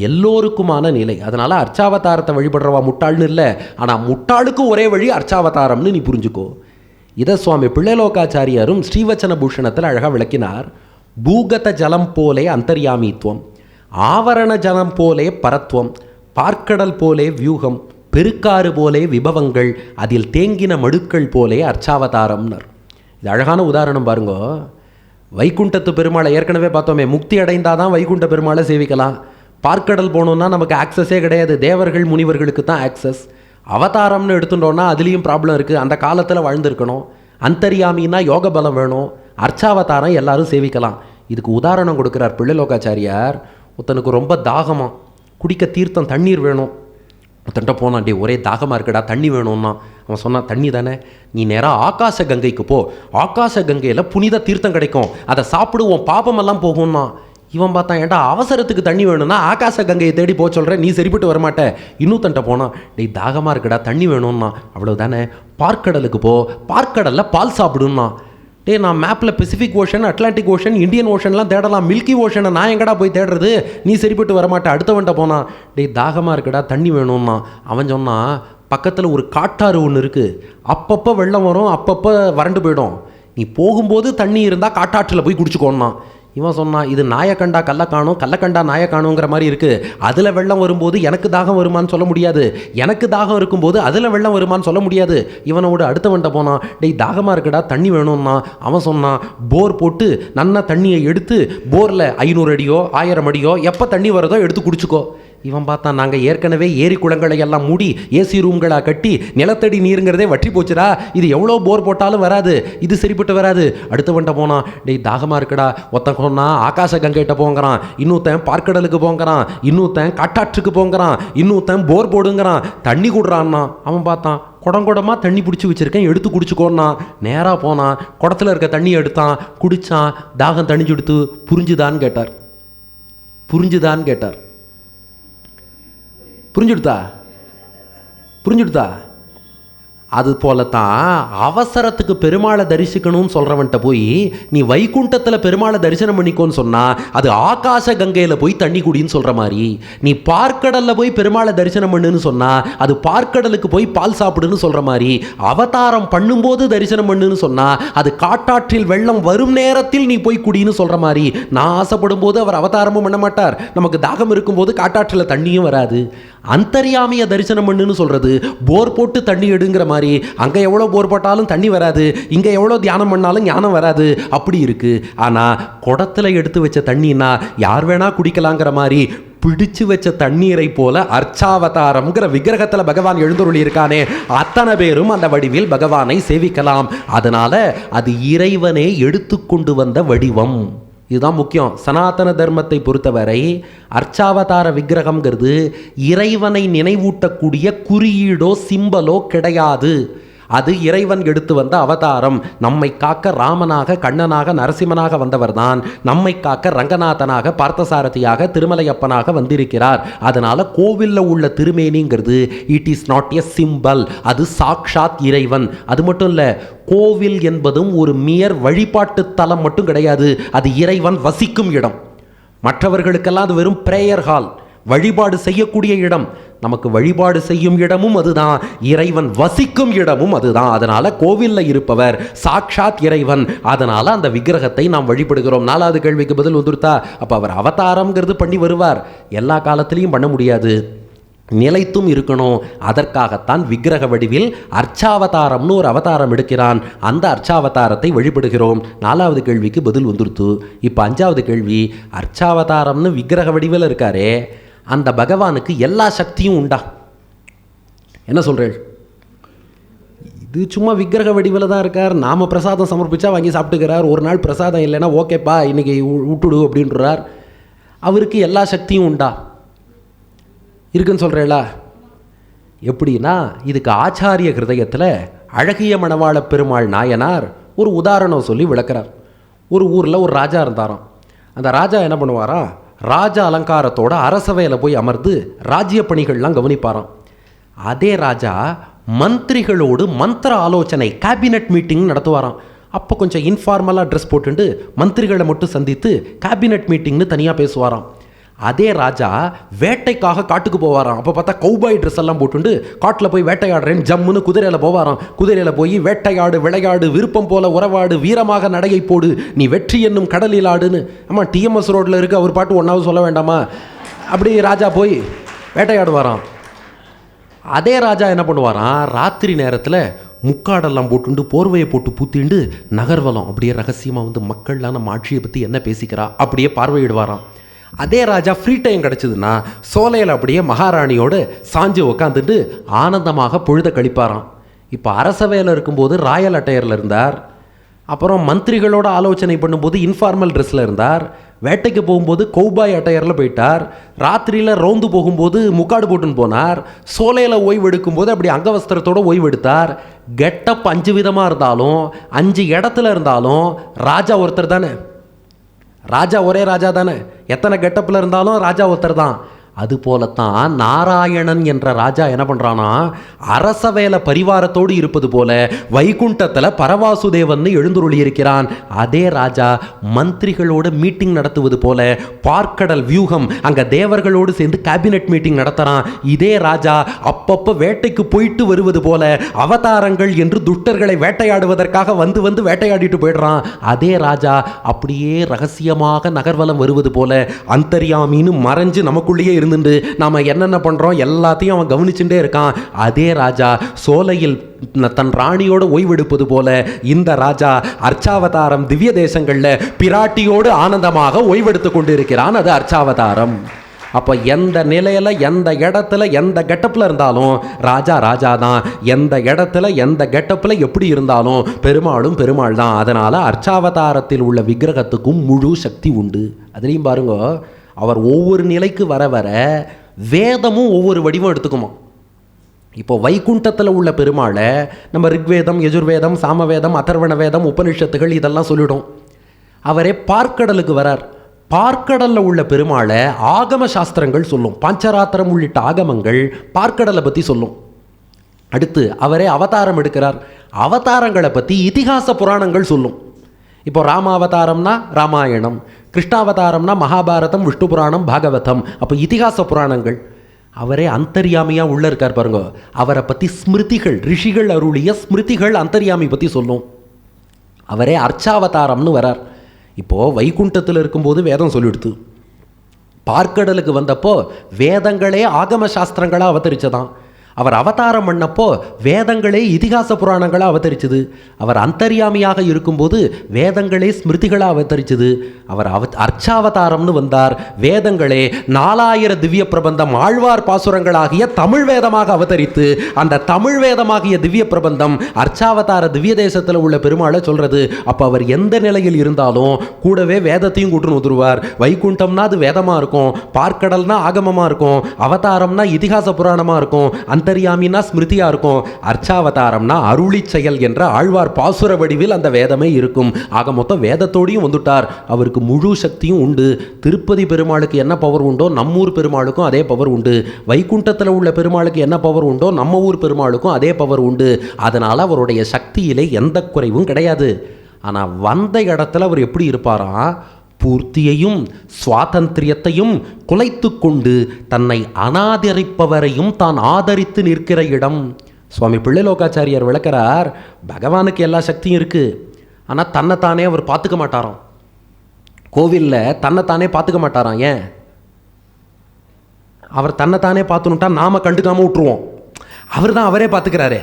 எல்லோருக்குமான நிலை. அதனால் அர்ச்சாவதாரத்தை வழிபடுறவா முட்டாள்னு இல்லை. ஆனால் முட்டாளுக்கு ஒரே வழி அர்ச்சாவதாரம்னு நீ புரிஞ்சுக்கோ. இதை சுவாமி பிள்ளைலோகாச்சாரியாரும் ஸ்ரீவச்சன பூஷணத்தில் அழகாக விளக்கினார். பூகத ஜலம் போலே அந்தர்யாமித்துவம், ஆவரண ஜலம் போலே பரத்வம், பார்க்கடல் போலே வியூகம், பெருக்காறு போலே விபவங்கள், அதில் தேங்கின மடுக்கள் போலே அர்ச்சாவதாரம்னர். இது அழகான உதாரணம் பாருங்க. வைகுண்டத்து பெருமாளை ஏற்கனவே பார்த்தோமே, முக்தி அடைந்தாதான் வைகுண்ட பெருமாளை சேவிக்கலாம். பார்க்கடல் போகணுன்னா நமக்கு ஆக்சஸே கிடையாது, தேவர்கள் முனிவர்களுக்கு தான் ஆக்சஸ். அவதாரம்னு எடுத்துட்டோன்னா அதுலேயும் ப்ராப்ளம் இருக்குது, அந்த காலத்தில் வாழ்ந்துருக்கணும். அந்தர்யாமின்னா யோக பலம் வேணும். அர்ச்சாவதாரம் எல்லாரும் சேவிக்கலாம். இதுக்கு உதாரணம் கொடுக்குறார் பிள்ளைலோகாச்சாரியார். ஒருத்தனுக்கு ரொம்ப தாகமாக, குடிக்க தீர்த்தம் தண்ணீர் வேணும். ஒருத்தன்ட்ட போனான், ஒரே தாகமாக இருக்குடா தண்ணி வேணும்னா. அவன் சொன்னான், தண்ணி தானே, நீ நேராக ஆகாச கங்கைக்கு போ, ஆகாச கங்கையில் புனித தீர்த்தம் கிடைக்கும், அதை சாப்பிடுவோம், பாபமெல்லாம் போகும்னா. இவன் பார்த்தான், ஏன்டா அவசரத்துக்கு தண்ணி வேணும்னா ஆகாச கங்கையை தேடி போக சொல்கிறேன், நீ சரிப்பட்டு வரமாட்டேன். இன்னொருத்தன்ட்ட போனான், தாகமாக இருக்குடா தண்ணி வேணும்னா. அவ்வளோ தானே, பார்க்கடலுக்கு போ, பார்க்கடலில் பால் சாப்பிடுன்னா. நான் மேப்பில் Pacific Ocean, Atlantic Ocean, Indian ஓஷன்லாம் தேடலாம், மில்கி ஓஷனை நான் எங்கடா போய் தேடுறது, நீ சரிப்பட்டு வரமாட்டேன். அடுத்தவன்ட்ட போனான், தாகமாக இருக்குடா தண்ணி வேணும்னா. அவன் சொன்னான், பக்கத்தில் ஒரு காட்டாறு ஒன்று இருக்குது, அப்பப்போ வெள்ளம் வரும், அப்பப்போ வறண்டு போயிடும், நீ போகும்போது தண்ணி இருந்தால் காட்டாற்றில் போய் குடிச்சுக்கோன்னா. இவன் சொன்னான், இது நாயக்கண்டா கல்லை காணும், கள்ளக்கண்டா நாயை காணுங்கிற மாதிரி இருக்குது. அதில் வெள்ளம் வரும்போது எனக்கு தாகம் வருமானு சொல்ல முடியாது, எனக்கு தாகம் இருக்கும்போது அதில் வெள்ளம் வருமானு சொல்ல முடியாது. இவனோட அடுத்தவன்ட்ட போனான், தாகமாக இருக்குடா தண்ணி வேணும்னா. அவன் சொன்னான், போர் போட்டு நன்னா தண்ணியை எடுத்து போரில் 500 அடியோ 1000 அடியோ எப்போ தண்ணி வருதோ எடுத்து குடிச்சுக்கோ. இவன் பார்த்தான், நாங்கள் ஏற்கனவே ஏரி குளங்களை எல்லாம் மூடி ஏசி ரூம்களாக கட்டி நிலத்தடி நீருங்கிறதே வற்றி போச்சுடா, இது எவ்வளோ போர் போட்டாலும் வராது, இது சரிப்பட்டு வராது. அடுத்தவன்ட்ட போனான், தாகமாக இருக்குடா. ஒருத்தன் சொன்னா ஆகாச கங்கைட்ட போங்கிறான், இன்னொருத்தன் பார்க்கடலுக்கு போங்கிறான், இன்னொருத்தன் காட்டாற்றுக்கு போங்கிறான், இன்னொருத்தன் போர் போடுங்கிறான், தண்ணி கூடுறான்னா. அவன் பார்த்தான், குடங்குடமாக தண்ணி பிடிச்சி வச்சுருக்கேன், எடுத்து குடிச்சுக்கோன்னா. நேராக போனான், குடத்தில் இருக்க தண்ணியை எடுத்தான், குடித்தான், தாகம் தண்ணி எடுத்து. புரிஞ்சுதான்னு கேட்டார். புரிஞ்சுடுதா? அது போலத்தான் அவசரத்துக்கு பெருமாளை தரிசிக்கணும்னு சொல்கிறவன்ட்ட போய் நீ வைகுண்டத்தில் பெருமாளை தரிசனம் பண்ணிக்கோன்னு சொன்னால் அது ஆகாச கங்கையில் போய் தண்ணி குடின்னு சொல்கிற மாதிரி, நீ பார்க்கடலில் போய் பெருமாளை தரிசனம் பண்ணுன்னு சொன்னால் அது பார்க்கடலுக்கு போய் பால் சாப்பிடுன்னு சொல்கிற மாதிரி, அவதாரம் பண்ணும்போது தரிசனம் பண்ணுன்னு சொன்னால் அது காட்டாற்றில் வெள்ளம் வரும் நேரத்தில் நீ போய் குடின்னு சொல்கிற மாதிரி. நான் ஆசைப்படும் போது அவர் அவதாரமும் பண்ண மாட்டார், நமக்கு தாகம் இருக்கும்போது காட்டாற்றில் தண்ணியும் வராது. அந்தர்யாமியை தரிசனம் பண்ணுன்னு சொல்கிறது போர் போட்டு தண்ணி எடுங்கிற மாதிரி. அங்கே எவ்வளோ போர் போட்டாலும் தண்ணி வராது, இங்கே எவ்வளோ தியானம் பண்ணாலும் ஞானம் வராது, அப்படி இருக்கு. ஆனால் குடத்தில் எடுத்து வச்ச தண்ணின்னா யார் வேணா குடிக்கலாங்கிற மாதிரி பிடிச்சு வச்ச தண்ணீரை போல அர்ச்சாவதாரம்ங்கிற விக்கிரகத்தில் பகவான் எழுந்தருளி இருக்கானே, அத்தனை பேரும் அந்த வடிவில் பகவானை சேவிக்கலாம். அதனால அது இறைவனே எடுத்துக்கொண்டு வந்த வடிவம். இதுதான் முக்கியம். சனாதன தர்மத்தை பொறுத்தவரை அர்ச்சாவதார விக்கிரகம்ங்கிறது இறைவனை நினைவூட்டக்கூடிய குறியீடோ சிம்பலோ கிடையாது. அது இறைவன் எடுத்து வந்த அவதாரம். நம்மை காக்க ராமனாக, கண்ணனாக, நரசிம்மனாக வந்தவர் தான் நம்மை காக்க ரங்கநாதனாக, பார்த்தசாரதியாக, திருமலையப்பனாக வந்திருக்கிறார். அதனால கோவிலில் உள்ள திருமேனிங்கிறது it is not a symbol, அது சாக்ஷாத் இறைவன். அது மட்டும் இல்லை, கோவில் என்பதும் ஒரு மியர் வழிபாட்டு தலம் மட்டும் கிடையாது, அது இறைவன் வசிக்கும் இடம். மற்றவர்களுக்கெல்லாம் அது வெறும் பிரேயர் ஹால், வழிபாடு செய்யக்கூடிய இடம். நமக்கு வழிபாடு செய்யும் இடமும் அதுதான், இறைவன் வசிக்கும் இடமும் அதுதான். அதனால கோவிலில் இருப்பவர் சாக்ஷாத் இறைவன். அதனால அந்த விக்கிரகத்தை நாம் வழிபடுகிறோம். 4வது கேள்விக்கு பதில் வந்துருத்தா? அப்போ அவர் அவதாரம்ங்கிறது பண்ணி வருவார், எல்லா காலத்திலையும் பண்ண முடியாது, நிலைத்தும் இருக்கணும். அதற்காகத்தான் விக்கிரக வடிவில் அர்ச்சாவதாரம்னு ஒரு அவதாரம் எடுக்கிறான். அந்த அர்ச்சாவதாரத்தை வழிபடுகிறோம். 4வது கேள்விக்கு பதில் வந்துருத்து. இப்போ 5வது கேள்வி, அர்ச்சாவதாரம்னு விக்கிரக வடிவில் இருக்காரே, அந்த பகவானுக்கு எல்லா சக்தியும் உண்டா? என்ன சொல்கிறேன்? இது சும்மா விக்கிரக வடிவில் தான் இருக்கார், நாம் பிரசாதம் சமர்ப்பிச்சா வாங்கி சாப்பிட்டுக்கிறார். ஒரு நாள் பிரசாதம் இல்லைன்னா ஓகேப்பா இன்னைக்கு விட்டுடு அப்படின்றார். அவருக்கு எல்லா சக்தியும் உண்டா? இருக்குன்னு சொல்கிறேளா? எப்படின்னா, இதுக்கு ஆச்சாரிய ஹிருதயத்தில் அழகிய மணவாள பெருமாள் நாயனார் ஒரு உதாரணம் சொல்லி விளக்குறார். ஒரு ஊரில் ஒரு ராஜா இருந்தாராம். அந்த ராஜா என்ன பண்ணுவாராம், ராஜ அலங்காரத்தோட அரசவையில் போய் அமர்ந்து ராஜ்ய பணிகள்லாம் கவனிப்பாராம். அதே ராஜா மந்திரிகளோடு மந்திர ஆலோசனை கேபினட் மீட்டிங் நடத்துவாராம். அப்போ கொஞ்சம் இன்ஃபார்மலாக ட்ரெஸ் போட்டுட்டு மந்திரிகளை மட்டும் சந்தித்து கேபினட் மீட்டிங்னு தனியாக பேசுவாராம். அதே ராஜா வேட்டைக்காக காட்டுக்கு போவாராம். அப்போ பார்த்தா கௌபாய் ட்ரெஸ் எல்லாம் போட்டுண்டு காட்டில் போய் வேட்டையாடுறேன்னு ஜம்முன்னு குதிரையில் போவாராம். குதிரையில் போய் வேட்டையாடு, விளையாடு, விருப்பம் போல உறவாடு, வீரமாக நடையை போடு, நீ வெற்றி என்னும் கடலில் ஆடுன்னு. ஆமாம், டிஎம்எஸ் ரோட்டில் இருக்க அவர் பாட்டு ஒன்றாவது சொல்ல வேண்டாமா? அப்படி ராஜா போய் வேட்டையாடுவாராம். அதே ராஜா என்ன பண்ணுவாராம், ராத்திரி நேரத்தில் முக்காடெல்லாம் போட்டுண்டு போர்வையை போட்டு பூத்திண்டு நகர்வலம் அப்படியே ரகசியமாக வந்து மக்கள்லாம் நம்ம ஆட்சியை பற்றி என்ன பேசிக்கிறா அப்படியே பார்வையிடுவாராம். அதே ராஜா ஃப்ரீ டைம் கிடச்சிதுன்னா சோலையில் அப்படியே மகாராணியோடு சாஞ்சு உக்காந்துட்டு ஆனந்தமாக பொழுத கழிப்பாராம். இப்போ அரசவையில் இருக்கும்போது ராயல் அட்டையரில் இருந்தார். அப்புறம் மந்திரிகளோட ஆலோசனை பண்ணும்போது இன்ஃபார்மல் ட்ரெஸ்ஸில் இருந்தார். வேட்டைக்கு போகும்போது கௌபாய் அட்டையரில் போயிட்டார். ராத்திரியில் ரோந்து போகும்போது முக்காடு போட்டுன்னு போனார். சோலையில் ஓய்வு எடுக்கும்போது அப்படி அங்கவஸ்திரத்தோடு ஓய்வு எடுத்தார். கெட்டப் 5 விதமாக இருந்தாலும் 5 இடத்துல இருந்தாலும் ராஜா ஒருத்தர் தானே. ராஜா ஒரே ராஜா தானே. எத்தனை கெட்டப்பில் இருந்தாலும் ராஜா ஒருத்தர் தான். அதுபோலத்தான் நாராயணன் என்ற ராஜா என்ன பண்ணுறான்னா, அரசவேல பரிவாரத்தோடு இருப்பது போல வைகுண்டத்தில் பரவாசுதேவன் எழுந்துருளி இருக்கிறான். அதே ராஜா மந்திரிகளோட மீட்டிங் நடத்துவது போல பார்க்கடல் வியூகம் அங்கே தேவர்களோடு சேர்ந்து கேபினட் மீட்டிங் நடத்துகிறான். இதே ராஜா அப்பப்போ வேட்டைக்கு போயிட்டு வருவது போல அவதாரங்கள் என்று துஷ்டர்களை வேட்டையாடுவதற்காக வந்து வந்து வேட்டையாடிட்டு போயிடுறான். அதே ராஜா அப்படியே ரகசியமாக நகர்வலம் வருவது போல அந்தர்யாமின்னு மறைஞ்சு நமக்குள்ளேயே இருந்துட்டு நாம என்னென்ன பண்றோம் எல்லாத்தையும் அவன் கவனிச்சுட்டே இருக்கான். அதே ராஜா சோலையில் தன் ராணியோட ஓய்வெடுப்பது போல இந்த ராஜா அர்ச்சாவதாரம் திவ்ய தேசங்கள்ல பிராட்டியோடு ஆனந்தமாக ஓய்வெடுத்து கொண்டு இருக்கிறான். அது அர்ச்சாவதாரம். அப்போ எந்த நிலையில் எந்த இடத்துல எந்த கெட்டப்பில் இருந்தாலும் ராஜா ராஜா தான். எந்த இடத்துல எந்த கெட்டப்பில் எப்படி இருந்தாலும் பெருமாளும் பெருமாள் தான். அதனால் அர்ச்சாவதாரத்தில் உள்ள விக்கிரகத்துக்கும் முழு சக்தி உண்டு. அதுலேயும் பாருங்க, அவர் ஒவ்வொரு நிலைக்கு வர வர வேதமும் ஒவ்வொரு வடிவம் எடுத்துக்குமா. இப்போ வைகுண்டத்தில் உள்ள பெருமாளை நம்ம ரிக்வேதம், யஜுர்வேதம், சாமவேதம், அதர்வண வேதம், உபனிஷத்துகள் இதெல்லாம் சொல்லிடும். அவரே பார்க்கடலுக்கு வரார். பார்க்கடலில் உள்ள பெருமாளை ஆகம சாஸ்திரங்கள் சொல்லும். பஞ்சராத்திரம் உள்ளிட்ட ஆகமங்கள் பார்க்கடலை பற்றி சொல்லும். அடுத்து அவரே அவதாரம் எடுக்கிறார். அவதாரங்களை பற்றி இதிகாச புராணங்கள் சொல்லும். இப்போ ராமாவதாரம்னா ராமாயணம், கிருஷ்ணாவதாரம்னா மகாபாரதம், விஷ்ணு புராணம், பாகவதம். அப்போ இதிகாச புராணங்கள். அவரே அந்தர்யாமியாக உள்ள இருக்கார் பாருங்க. அவரை பற்றி ஸ்மிருதிகள், ரிஷிகள் அருளிய ஸ்மிருதிகள் அந்தர்யாமி பற்றி சொல்லும். அவரே அர்ச்சாவதாரம்னு வரார். இப்போது வைகுண்டத்தில் இருக்கும்போது வேதம் சொல்லிடுத்து. பார்க்கடலுக்கு வந்தப்போ வேதங்களே ஆகம சாஸ்திரங்களாக அவதரிச்சதான். அவர் அவதாரம் பண்ணப்போ வேதங்களே இதிகாச புராணங்களாக அவதரிச்சது. அவர் அந்தர்யாமியாக இருக்கும்போது வேதங்களே ஸ்மிருதிகளாக அவதரிச்சது. அவர் அர்ச்சாவதாரம்னு வந்தார். வேதங்களே 4000 திவ்ய பிரபந்தம் ஆழ்வார் பாசுரங்களாகிய தமிழ் வேதமாக அவதரித்து அந்த தமிழ் வேதமாகிய திவ்ய பிரபந்தம் அர்ச்சாவதார திவ்ய தேசத்தில் உள்ள பெருமாளை சொல்றது. அப்போ அவர் எந்த நிலையில் இருந்தாலும் கூடவே வேதத்தையும் கூட்டுன்னு வந்துருவார். வைகுண்டம்னா அது வேதமாக இருக்கும், பார்க்கடல்னா ஆகமமாக இருக்கும், அவதாரம்னா இதிகாச புராணமாக இருக்கும், அந்தர்யாமினா ஸ்மிருதியா இருக்கும், அர்ச்சாவதாரம்னா அருளி செயல் என்ற ஆழ்வார் பாசுர வடிவில் அந்த வேதமே இருக்கும். ஆக மொத்தம் வேதத்தோடையும் வந்துட்டார். அவருக்கு முழு சக்தியும் உண்டு. திருப்பதி பெருமாளுக்கு என்ன பவர் உண்டோ நம்மூர் பெருமாளுக்கும் அதே பவர் உண்டு. வைகுண்டத்தில் உள்ள பெருமாளுக்கு என்ன பவர் உண்டோ நம்ம ஊர் பெருமாளுக்கும் அதே பவர் உண்டு. அதனால் அவருடைய சக்தியிலே எந்த குறைவும் கிடையாது. ஆனால் வந்த இடத்துல அவர் எப்படி இருப்பாராம், பூர்த்தியையும் சுவாதந்திரியத்தையும் குலைத்து கொண்டு தன்னை அனாதரிப்பவரையும் தான் ஆதரித்து நிற்கிற இடம். சுவாமி பிள்ளைலோகாச்சாரியார் விளக்கிறார், பகவானுக்கு எல்லா சக்தியும் இருக்குது, ஆனால் தன்னைத்தானே அவர் பார்த்துக்க மாட்டாராம். கோவிலில் தன்னைத்தானே பார்த்துக்க மாட்டாராம். ஏன்? அவர் தன்னைத்தானே பார்த்துனுட்டா நாம் கண்டுக்காமல் விட்டுருவோம். அவர் தான் அவரே பார்த்துக்கிறாரே.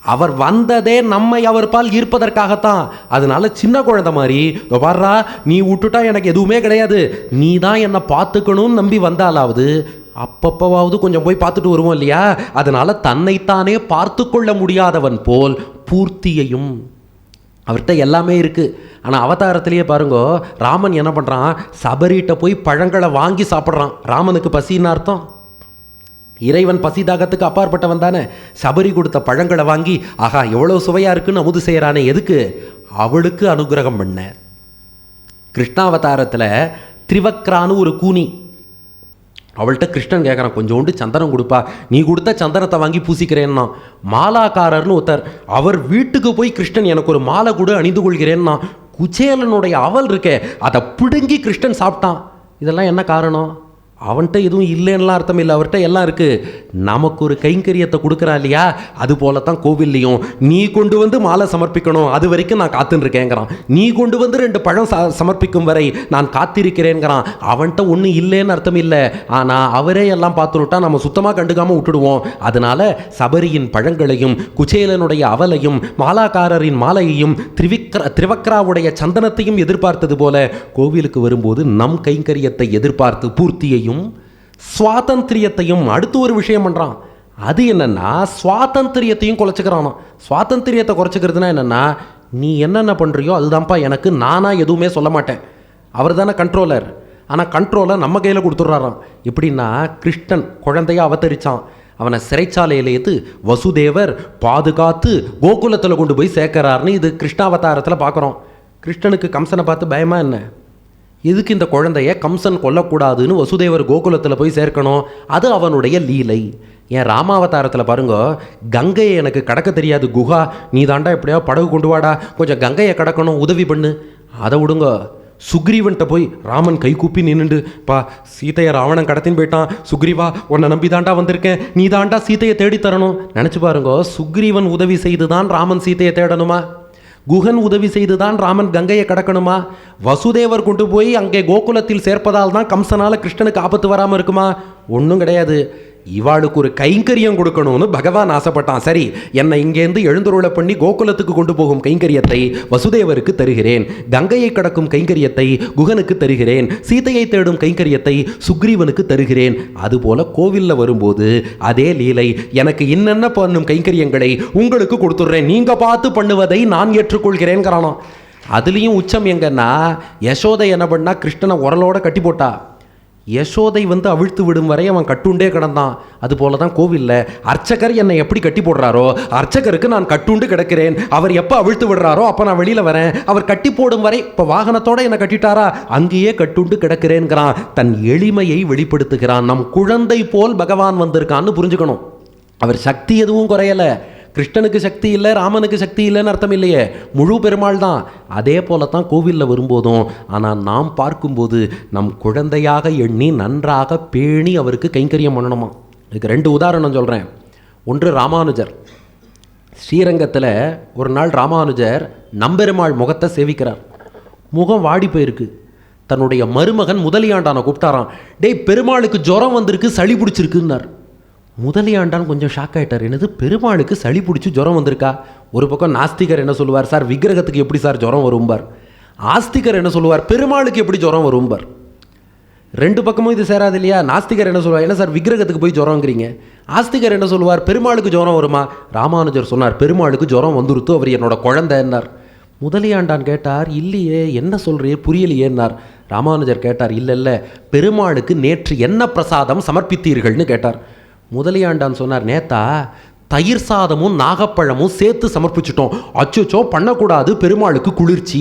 அவர் வந்ததே நம்மை அவர் பால் ஈர்ப்பதற்காகத்தான். அதனால சின்ன குழந்தை மாதிரி வர்றா, நீ விட்டுட்டா எனக்கு எதுவுமே கிடையாது, நீ தான் என்னை பார்த்துக்கணும்னு நம்பி வந்தாலாவது அப்பப்போவாவது கொஞ்சம் போய் பார்த்துட்டு வருவோம் இல்லையா? அதனால தன்னைத்தானே பார்த்து கொள்ள முடியாதவன் போல் பூர்த்தியையும், அவர்கிட்ட எல்லாமே இருக்குது. ஆனால் அவதாரத்திலேயே பாருங்கோ, ராமன் என்ன பண்ணுறான், சபரிகிட்ட போய் பழங்களை வாங்கி சாப்பிட்றான். ராமனுக்கு பசின்னு அர்த்தம். இறைவன் பசி தாகத்துக்கு அப்பாற்பட்டவன் தானே. சபரி கொடுத்த பழங்களை வாங்கி ஆகா எவ்வளோ சுவையாக இருக்குன்னு அமுது செய்கிறானே. எதுக்கு? அவளுக்கு அனுகிரகம் பண்ண. கிருஷ்ணாவதாரத்தில் திரிவக்ரான்னு ஒரு கூனி. அவள்கிட்ட கிருஷ்ணன் கேட்குறான், கொஞ்சோண்டு சந்தனம் கொடுப்பா, நீ கொடுத்த சந்தனத்தை வாங்கி பூசிக்கிறேன்னா. மாலாக்காரர்னு ஒருத்தர், அவர் வீட்டுக்கு போய் கிருஷ்ணன் எனக்கு ஒரு மாலை கூட அணிந்து கொள்கிறேன்னா. குச்சேலனுடைய அவல் இருக்கே அதை பிடுங்கி கிருஷ்ணன் சாப்பிட்டான். இதெல்லாம் என்ன காரணம்? அவன்கிட்ட எதுவும் இல்லைன்னா அர்த்தம் இல்லை, அவர்கிட்ட எல்லாம் இருக்குது. நமக்கு ஒரு கைங்கரியத்தை கொடுக்குறான் இல்லையா, அது போல தான் கோவில்லையும் நீ கொண்டு வந்து மாலை சமர்ப்பிக்கணும், அது வரைக்கும் நான் காத்துருக்கேங்கிறான். நீ கொண்டு வந்து 2 பழம் சமர்ப்பிக்கும் வரை நான் காத்திருக்கிறேங்கிறான். அவன்கிட்ட ஒன்றும் இல்லைன்னு அர்த்தம் இல்லை, ஆனால் அவரே எல்லாம் பார்த்துட்டா நம்ம சுத்தமாக கண்டுக்காமல் விட்டுடுவோம். அதனால் சபரியின் பழங்களையும் குச்சேலனுடைய அவலையும் மாலாக்காரரின் மாலையையும் திரிவக்ராவுடைய சந்தனத்தையும் எதிர்பார்த்தது போல கோவிலுக்கு வரும்போது நம் கைங்கரியத்தை எதிர்பார்த்து பூர்த்தியையும் சுவாதந்திரியத்தையும் அடுத்து ஒரு விஷயம் பண்ணுறான். அது என்னன்னா சுவாதந்திரியத்தையும் குறைச்சிக்கிறானோ. சுவாதந்திரியத்தை குறைச்சிக்கிறதுனா என்னென்னா, நீ என்னென்ன பண்ணுறியோ அதுதான்ப்பா எனக்கு, நானாக எதுவுமே சொல்ல மாட்டேன். அவர் தானே கண்ட்ரோலர். ஆனால் கண்ட்ரோலை நம்ம கையில் கொடுத்துட்றாராம். எப்படின்னா, கிருஷ்ணன் குழந்தையாக அவதரித்தான், அவனை சிறைச்சாலையில் ஏற்று வசுதேவர் பாதுகாத்து கோகுலத்தில் கொண்டு போய் சேர்க்கிறாருன்னு இது கிருஷ்ணாவதாரத்தில் பார்க்குறோம். கிருஷ்ணனுக்கு கம்சனை பார்த்து பயமா என்ன? எதுக்கு இந்த குழந்தைய கம்சன் கொல்லக்கூடாதுன்னு வசுதேவர் கோகுலத்தில் போய் சேர்க்கணும்? அது அவனுடைய லீலை. என் ராமாவதாரத்தில் பாருங்க, கங்கையை எனக்கு கடக்க தெரியாது குஹா, நீ தாண்டா எப்படியா படகு கொண்டு வாடா, கொஞ்சம் கங்கையை கடக்கணும், உதவி பண்ணு. அதை விடுங்க, சுக்ரீவன்கிட்ட போய் ராமன் கை கூப்பி நின்றுண்டு, பா சீதையை ராவணன் கடத்தின்னு போயிட்டான், சுக்ரீவா உன்னை நம்பி தாண்டா வந்திருக்கேன், நீ தாண்டா சீதையை தேடி தரணும். நினச்சி பாருங்க, சுக்ரீவன் உதவி செய்து தான் ராமன் சீதையை தேடணுமா? குஹன் உதவி செய்துதான் ராமன் கங்கையை கடக்கணுமா? வசுதேவர் கொண்டு போய் அங்கே கோகுலத்தில் சேர்ப்பதால் தான் கம்சனால் கிருஷ்ணனுக்கு ஆபத்து வராமல் இருக்குமா? ஒன்றும் கிடையாது. இவாளுக்கு ஒரு கைங்கரியம் கொடுக்கணும்னு பகவான் ஆசைப்பட்டான். சரி, என்னை இங்கேருந்து எழுந்துருளை பண்ணி கோகுலத்துக்கு கொண்டு போகும் கைங்கரியத்தை வசுதேவருக்கு தருகிறேன், கங்கையை கடக்கும் கைங்கரியத்தை குஹனுக்கு தருகிறேன், சீதையை தேடும் கைங்கரியத்தை சுக்ரீவனுக்கு தருகிறேன். அதுபோல கோவிலில் வரும்போது அதே லீலை, எனக்கு என்னென்ன பண்ணும் கைங்கரியங்களை உங்களுக்கு கொடுத்துட்றேன், நீங்கள் பார்த்து பண்ணுவதை நான் ஏற்றுக்கொள்கிறேங்கிறானோ. அதுலேயும் உச்சம் எங்கன்னா, யசோதை என்ன பண்ணா, கிருஷ்ணனை உரலோட கட்டி போட்டா. யசோதை அவிழ்த்து விடும் வரை அவன் கட்டுண்டே கிடந்தான். அதுபோல தான் கோவிலில் அர்ச்சகர் என்னை எப்படி கட்டி போடுறாரோ, அர்ச்சகருக்கு நான் கட்டுண்டு கிடக்கிறேன். அவர் எப்போ அவிழ்த்து விடுறாரோ அப்போ நான் வெளியில் வரேன். அவர் கட்டி போடும் வரை, இப்போ வாகனத்தோடு என்னை கட்டிட்டாரா, அங்கேயே கட்டுண்டு கிடக்கிறேங்கிறான். தன் எளிமையை வெளிப்படுத்துகிறான். நம் குழந்தை போல் பகவான் வந்திருக்கான்னு புரிஞ்சுக்கணும். அவர் சக்தி எதுவும் குறையலை. கிருஷ்ணனுக்கு சக்தி இல்லை, ராமனுக்கு சக்தி இல்லைன்னு அர்த்தம் இல்லையே, முழு பெருமாள் தான். அதே போல தான் கோவிலில் வரும்போதும். ஆனால் நாம் பார்க்கும்போது நம் குழந்தையாக எண்ணி நன்றாக பேணி அவருக்கு கைங்கரியம் பண்ணணுமா. இதுக்கு 2 உதாரணம் சொல்கிறேன். ஒன்று ராமானுஜர். ஸ்ரீரங்கத்தில் ஒரு நாள் ராமானுஜர் நம்பெருமாள் முகத்தை சேவிக்கிறார். முகம் வாடி போயிருக்கு. தன்னுடைய மருமகன் முதலியாண்டானை கூப்பிட்டாராம். டேய், பெருமாளுக்கு ஜுரம் வந்திருக்கு, சளி பிடிச்சிருக்குன்னார். முதலியாண்டான் கொஞ்சம் ஷாக் ஆகிட்டார். என்னது, பெருமாளுக்கு சளி பிடிச்சி ஜுரம் வந்திருக்கா? ஒரு பக்கம் நாஸ்திகர் என்ன சொல்லுவார், சார் விக்கிரகத்துக்கு எப்படி சார் ஜுரம் வரும்பார். ஆஸ்திகர் என்ன சொல்லுவார், பெருமாளுக்கு எப்படி ஜுரம் வரும்பார். 2 பக்கமும் இது சேராது இல்லையா? நாஸ்திகர் என்ன சொல்லுவார், என்ன சார் விக்கிரகத்துக்கு போய் ஜுரங்கிறீங்க. ஆஸ்திகர் என்ன சொல்லுவார், பெருமாளுக்கு ஜுரம் வருமா? ராமானுஜர் சொன்னார், பெருமாளுக்கு ஜுரம் வந்துருத்து, அவர் என்னோட குழந்தைன்னார். முதலியாண்டான் கேட்டார், இல்லையே என்ன சொல்கிறீர், புரியலையேன்னார். ராமானுஜர் கேட்டார், இல்லை பெருமாளுக்கு நேற்று என்ன பிரசாதம் சமர்ப்பித்தீர்கள்னு கேட்டார். முதலியாண்டான் சொன்னார், நேத்தா தயிர் சாதமும் நாகப்பழமும் சேர்த்து சமர்ப்பிச்சிட்டோம். அச்சோச்சோ பண்ணக்கூடாது, பெருமாளுக்கு குளிர்ச்சி.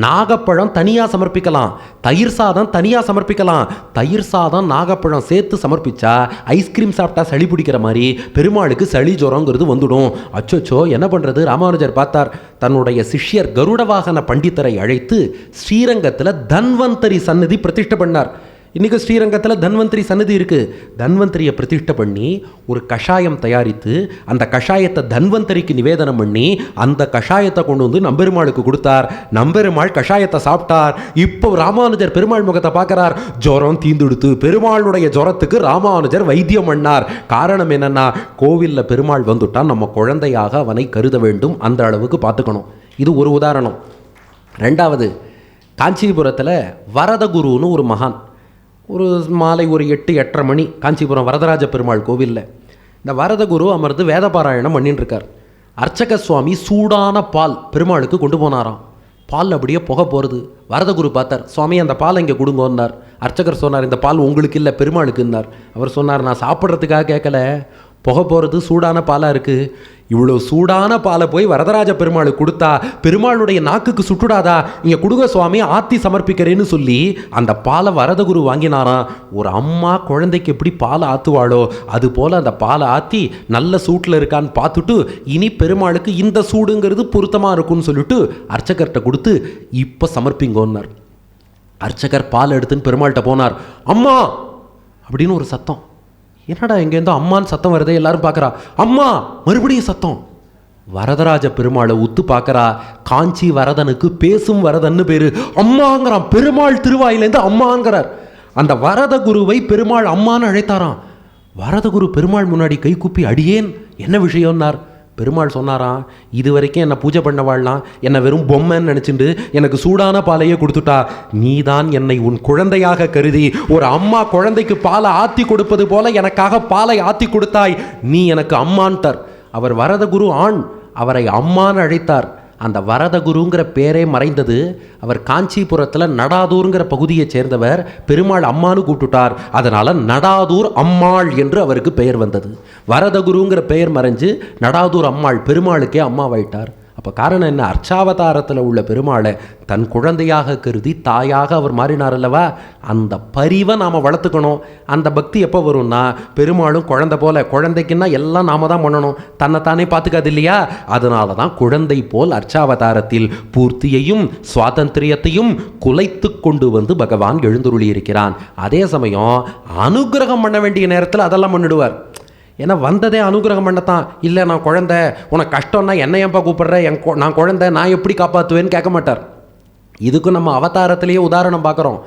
நாகப்பழம் தனியாக சமர்ப்பிக்கலாம், தயிர் சாதம் தனியாக சமர்ப்பிக்கலாம். தயிர் சாதம் நாகப்பழம் சேர்த்து சமர்ப்பிச்சா ஐஸ்கிரீம் சாப்பிட்டா சளி பிடிக்கிற மாதிரி பெருமாளுக்கு சளி ஜுரங்கிறது வந்துடும். அச்சோச்சோ என்ன பண்ணுறது? ராமானுஜர் பார்த்தார். தன்னுடைய சிஷ்யர் கருட வாகன பண்டிதரை அழைத்து ஸ்ரீரங்கத்தில் தன்வந்தரி சன்னதி பிரதிஷ்டை பண்ணார். இன்றைக்கி ஸ்ரீரங்கத்தில் தன்வந்திரி சன்னதி இருக்குது. தன்வந்திரியை பிரதிஷ்டை பண்ணி ஒரு கஷாயம் தயாரித்து அந்த கஷாயத்தை தன்வந்தரிக்கு நிவேதனம் பண்ணி அந்த கஷாயத்தை கொண்டு வந்து நம்பெருமாளுக்கு கொடுத்தார். நம்பெருமாள் கஷாயத்தை சாப்பிட்டார். இப்போ ராமானுஜர் பெருமாள் முகத்தை பார்க்குறார். ஜுரம் தீந்துடுத்து. பெருமாளுடைய ஜுரத்துக்கு ராமானுஜர் வைத்தியம் பண்ணார். காரணம் என்னென்னா, கோவிலில் பெருமாள் வந்துட்டால் நம்ம குழந்தையாக அவனை கருத வேண்டும். அந்த அளவுக்கு பார்த்துக்கணும். இது ஒரு உதாரணம். 2வது, காஞ்சிபுரத்தில் வரதகுருன்னு ஒரு மகான். ஒரு மாலை ஒரு 8-8:30 மணி காஞ்சிபுரம் வரதராஜ பெருமாள் கோவிலில் இந்த வரதகுரு அமர்ந்து வேதபாராயணம் பண்ணிட்டுருக்கார். அர்ச்சக சுவாமி சூடான பால் பெருமாளுக்கு கொண்டு போனாராம். பால் அப்படியே புகை போகிறது. வரதகுரு பார்த்தார். சுவாமி, அந்த பால் இங்கே கொடுங்கன்னார். அர்ச்சகர் சொன்னார், இந்த பால் உங்களுக்கு இல்லை, பெருமாளுக்குன்னார். அவர் சொன்னார், நான் சாப்பிட்றதுக்காக கேட்கல, புகை போகிறது சூடான பாலாக இருக்குது. இவ்வளோ சூடான பாலை போய் வரதராஜ பெருமாளுக்கு கொடுத்தா பெருமாளுடைய நாக்குக்கு சுட்டுடாதா? இங்கே கொடுங்க சுவாமி, ஆத்தி சமர்ப்பிக்கிறேன்னு சொல்லி அந்த பாலை வரதகுரு வாங்கினாராம். ஒரு அம்மா குழந்தைக்கு எப்படி பாலை ஆற்றுவாளோ அது போல் அந்த பாலை ஆற்றி நல்ல சூட்டில் இருக்கான்னு பார்த்துட்டு இனி பெருமாளுக்கு இந்த சூடுங்கிறது பொருத்தமாக இருக்கும்னு சொல்லிட்டு அர்ச்சகர்கிட்ட கொடுத்து இப்போ சமர்ப்பிங்கோன்னார். அர்ச்சகர் பால் எடுத்துன்னு பெருமாள்கிட்ட போனார். அம்மா அப்படின்னு ஒரு சத்தம். என்னடா எங்கேருந்தோ அம்மான்னு சத்தம் வருதே, எல்லாரும் பார்க்குறா. அம்மா, மறுபடியும் சத்தம். வரதராஜ பெருமாளை உத்து பார்க்குறா. காஞ்சி வரதனுக்கு பேசும் வரதன்னு பேரு. அம்மாங்கிறான். பெருமாள் திருவாயிலேருந்து அம்மாங்கிறார். அந்த வரத குருவை பெருமாள் அம்மான்னு அழைத்தாராம். வரதகுரு பெருமாள் முன்னாடி கை கூப்பி, அடியேன், என்ன விஷயம்னார். பெருமாள் சொன்னாராம், இது வரைக்கும் என்னை பூஜை பண்ணவாள்லாம் என்னை வெறும் பொம்மைன்னு நினச்சிட்டு எனக்கு சூடான பாலையே கொடுத்துட்டா. நீதான் என்னை உன் குழந்தையாக கருதி ஒரு அம்மா குழந்தைக்கு பாலை ஆற்றி கொடுப்பது போல எனக்காக பாலை ஆற்றி கொடுத்தாய். நீ எனக்கு அம்மான்ட்டார். அவர் வரதகுரு ஆண், அவரை அம்மான்னு அழைத்தார். அந்த வரதகுருங்கிற பேரே மறைந்தது. அவர் காஞ்சிபுரத்தில் நடாதூருங்கிற பகுதியை சேர்ந்தவர். பெருமாள் அம்மானு கூப்பிட்டுட்டார். அதனால் நடாதூர் அம்மாள் என்று அவருக்கு பெயர் வந்தது. வரதகுருங்கிற பெயர் மறைஞ்சு நடாதூர் அம்மாள், பெருமாளுக்கே அம்மாவாயிட்டார். அப்போ காரணம் என்ன? அர்ச்சாவதாரத்தில் உள்ள பெருமாளை தன் குழந்தையாக கருதி தாயாக அவர் மாறினார் அல்லவா? அந்த பரிவை நாம் வளர்த்துக்கணும். அந்த பக்தி எப்போ வரும்னா, பெருமாளும் குழந்தை போல, குழந்தைக்குன்னா எல்லாம் நாம தான் பண்ணணும், தன்னைத்தானே பார்த்துக்காது இல்லையா? அதனால தான் குழந்தை போல் அர்ச்சாவதாரத்தில் பூர்த்தியையும் சுவாதந்திரியத்தையும் குலைத்து கொண்டு வந்து பகவான் எழுந்துருளி இருக்கிறான். அதே சமயம் அனுகிரகம் பண்ண வேண்டிய நேரத்தில் அதெல்லாம் பண்ணிடுவார். ஏன்னா வந்ததே அனுகிரகம் பண்ணத்தான். இல்லை நான் குழந்தை, உனக்கு கஷ்டம்னா என்னை ஏன்பா கூப்பிட்றேன், நான் குழந்தை, நான் எப்படி காப்பாற்றுவேன்னு கேட்க மாட்டார். இதுக்கும் நம்ம அவதாரத்திலேயே உதாரணம் பார்க்குறோம்.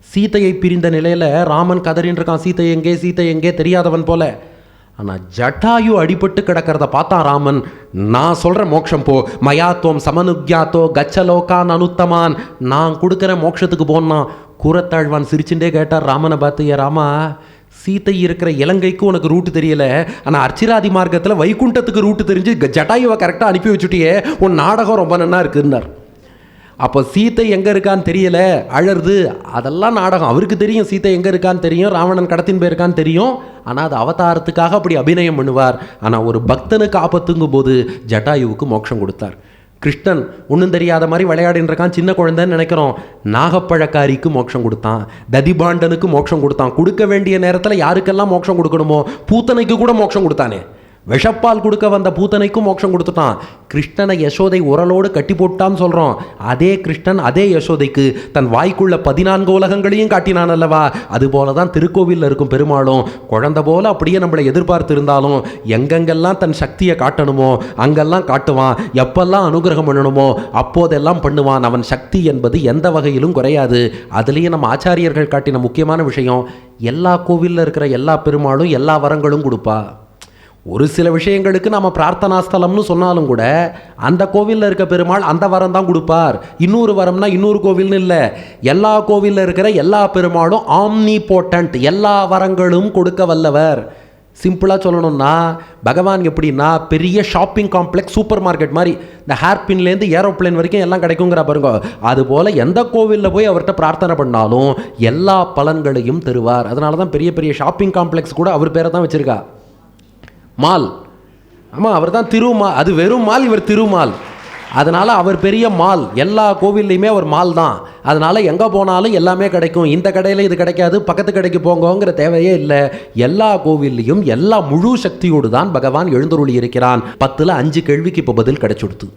சீதையை பிரிந்த நிலையில் ராமன் கதறின்னு இருக்கான், சீதை எங்கே, சீதை எங்கே, தெரியாதவன் போல. ஆனால் ஜட்டாயு அடிபட்டு கிடக்கிறத பார்த்தான் ராமன். நான் சொல்கிற மோட்சம் போ, மயாத்துவம் சமனுக்யாத்தோ கச்சலோகான் அனுத்தமான், நான் கொடுக்குற மோட்சத்துக்கு போனான். கூரத்தாழ்வான் சிரிச்சுட்டே கேட்டார் ராமனை பார்த்து, ஏ ராமா, சீத்தை இருக்கிற இலங்கைக்கு உனக்கு ரூட்டு தெரியல, ஆனால் அர்ச்சிராதி மார்க்கத்தில் வைகுண்டத்துக்கு ரூட்டு தெரிஞ்சு ஜட்டாயுவை கரெக்டாக அனுப்பி வச்சுட்டியே, உன் நாடகம் ரொம்ப நன்னா இருக்குன்னார். அப்போ சீத்தை எங்கே இருக்கான்னு தெரியல, அழருது, அதெல்லாம் நாடகம். அவருக்கு தெரியும் சீத்தை எங்கே இருக்கான்னு தெரியும், ராவணன் கடத்தின் போயிருக்கான்னு தெரியும். ஆனால் அது அவதாரத்துக்காக அப்படி அபிநயம் பண்ணுவார். ஆனால் ஒரு பக்தனுக்கு ஆபத்துங்கும் போது ஜட்டாயுவுக்கு மோட்சம் கொடுத்தார். கிருஷ்ணன் ஒன்றும் தெரியாத மாதிரி விளையாடின்னு இருக்கான், சின்ன குழந்தைன்னு நினைக்கிறோம். நாகப்பழக்காரிக்கு மோட்சம் கொடுத்தான், ததிபாண்டனுக்கு மோட்சம் கொடுத்தான். கொடுக்க வேண்டிய நேரத்தில் யாருக்கெல்லாம் மோட்சம் கொடுக்கணுமோ, பூத்தனைக்கு கூட மோட்சம் கொடுத்தானே. விஷப்பால் கொடுக்க வந்த பூத்தனைக்கும் மோட்சம் கொடுத்துட்டான். கிருஷ்ணனை யசோதை உரலோடு கட்டி போட்டான்னு சொல்கிறோம். அதே கிருஷ்ணன் அதே யசோதைக்கு தன் வாய்க்குள்ள 14 உலகங்களையும் காட்டினான் அல்லவா? அதுபோல தான் திருக்கோவிலில் இருக்கும் பெருமாளும் குழந்தை போல அப்படியே நம்மளை எதிர்பார்த்து இருந்தாலும் எங்கெங்கெல்லாம் தன் சக்தியை காட்டணுமோ அங்கெல்லாம் காட்டுவான். எப்பெல்லாம் அனுகிரகம் பண்ணணுமோ அப்போதெல்லாம் பண்ணுவான். அவன் சக்தி என்பது எந்த வகையிலும் குறையாது. அதுலேயும் நம்ம ஆச்சாரியர்கள் காட்டின முக்கியமான விஷயம், எல்லா கோவிலில் இருக்கிற எல்லா பெருமாளும் எல்லா வரங்களும் கொடுப்பா. ஒரு சில விஷயங்களுக்கு நம்ம பிரார்த்தனா ஸ்தலம்னு சொன்னாலும் கூட அந்த கோவிலில் இருக்க பெருமாள் அந்த வரம் தான் கொடுப்பார். இன்னொரு வரம்னா இன்னொரு கோவில்னு இல்லை, எல்லா கோவிலில் இருக்கிற எல்லா பெருமாளும் ஆம்னி போட்டன்ட், எல்லா வரங்களும் கொடுக்க வல்லவர். சிம்பிளாக சொல்லணும்னா பகவான் எப்படின்னா பெரிய ஷாப்பிங் காம்ப்ளெக்ஸ், சூப்பர் மார்க்கெட் மாதிரி, இந்த ஹேர்பின்லேருந்து ஏரோப்ளேன் வரைக்கும் எல்லாம் கிடைக்குங்கிற பாருங்க. அதுபோல் எந்த கோவிலில் போய் அவர்கிட்ட பிரார்த்தனை பண்ணாலும் எல்லா பலன்களையும் தருவார். அதனால தான் பெரிய பெரிய ஷாப்பிங் காம்ப்ளெக்ஸ் கூட அவர் பேரை தான் வச்சுருக்கா, மால். ஆமாம், அவர் தான் திருமால். அது வெறும் மால், இவர் திருமால். அதனால் அவர் பெரிய மால். எல்லா கோவில்லையுமே அவர் மால் தான். அதனால் எங்கே போனாலும் எல்லாமே கிடைக்கும். இந்த கடையில் இது கிடைக்காது, பக்கத்து கடைக்கு போங்கங்கிற தேவையே இல்லை. எல்லா கோவில்லையும் எல்லா முழு சக்தியோடு தான் பகவான் எழுந்தருளி இருக்கிறான். 10ல் 5 கேள்விக்கு இப்போ பதில் கிடைச்சுடுத்து.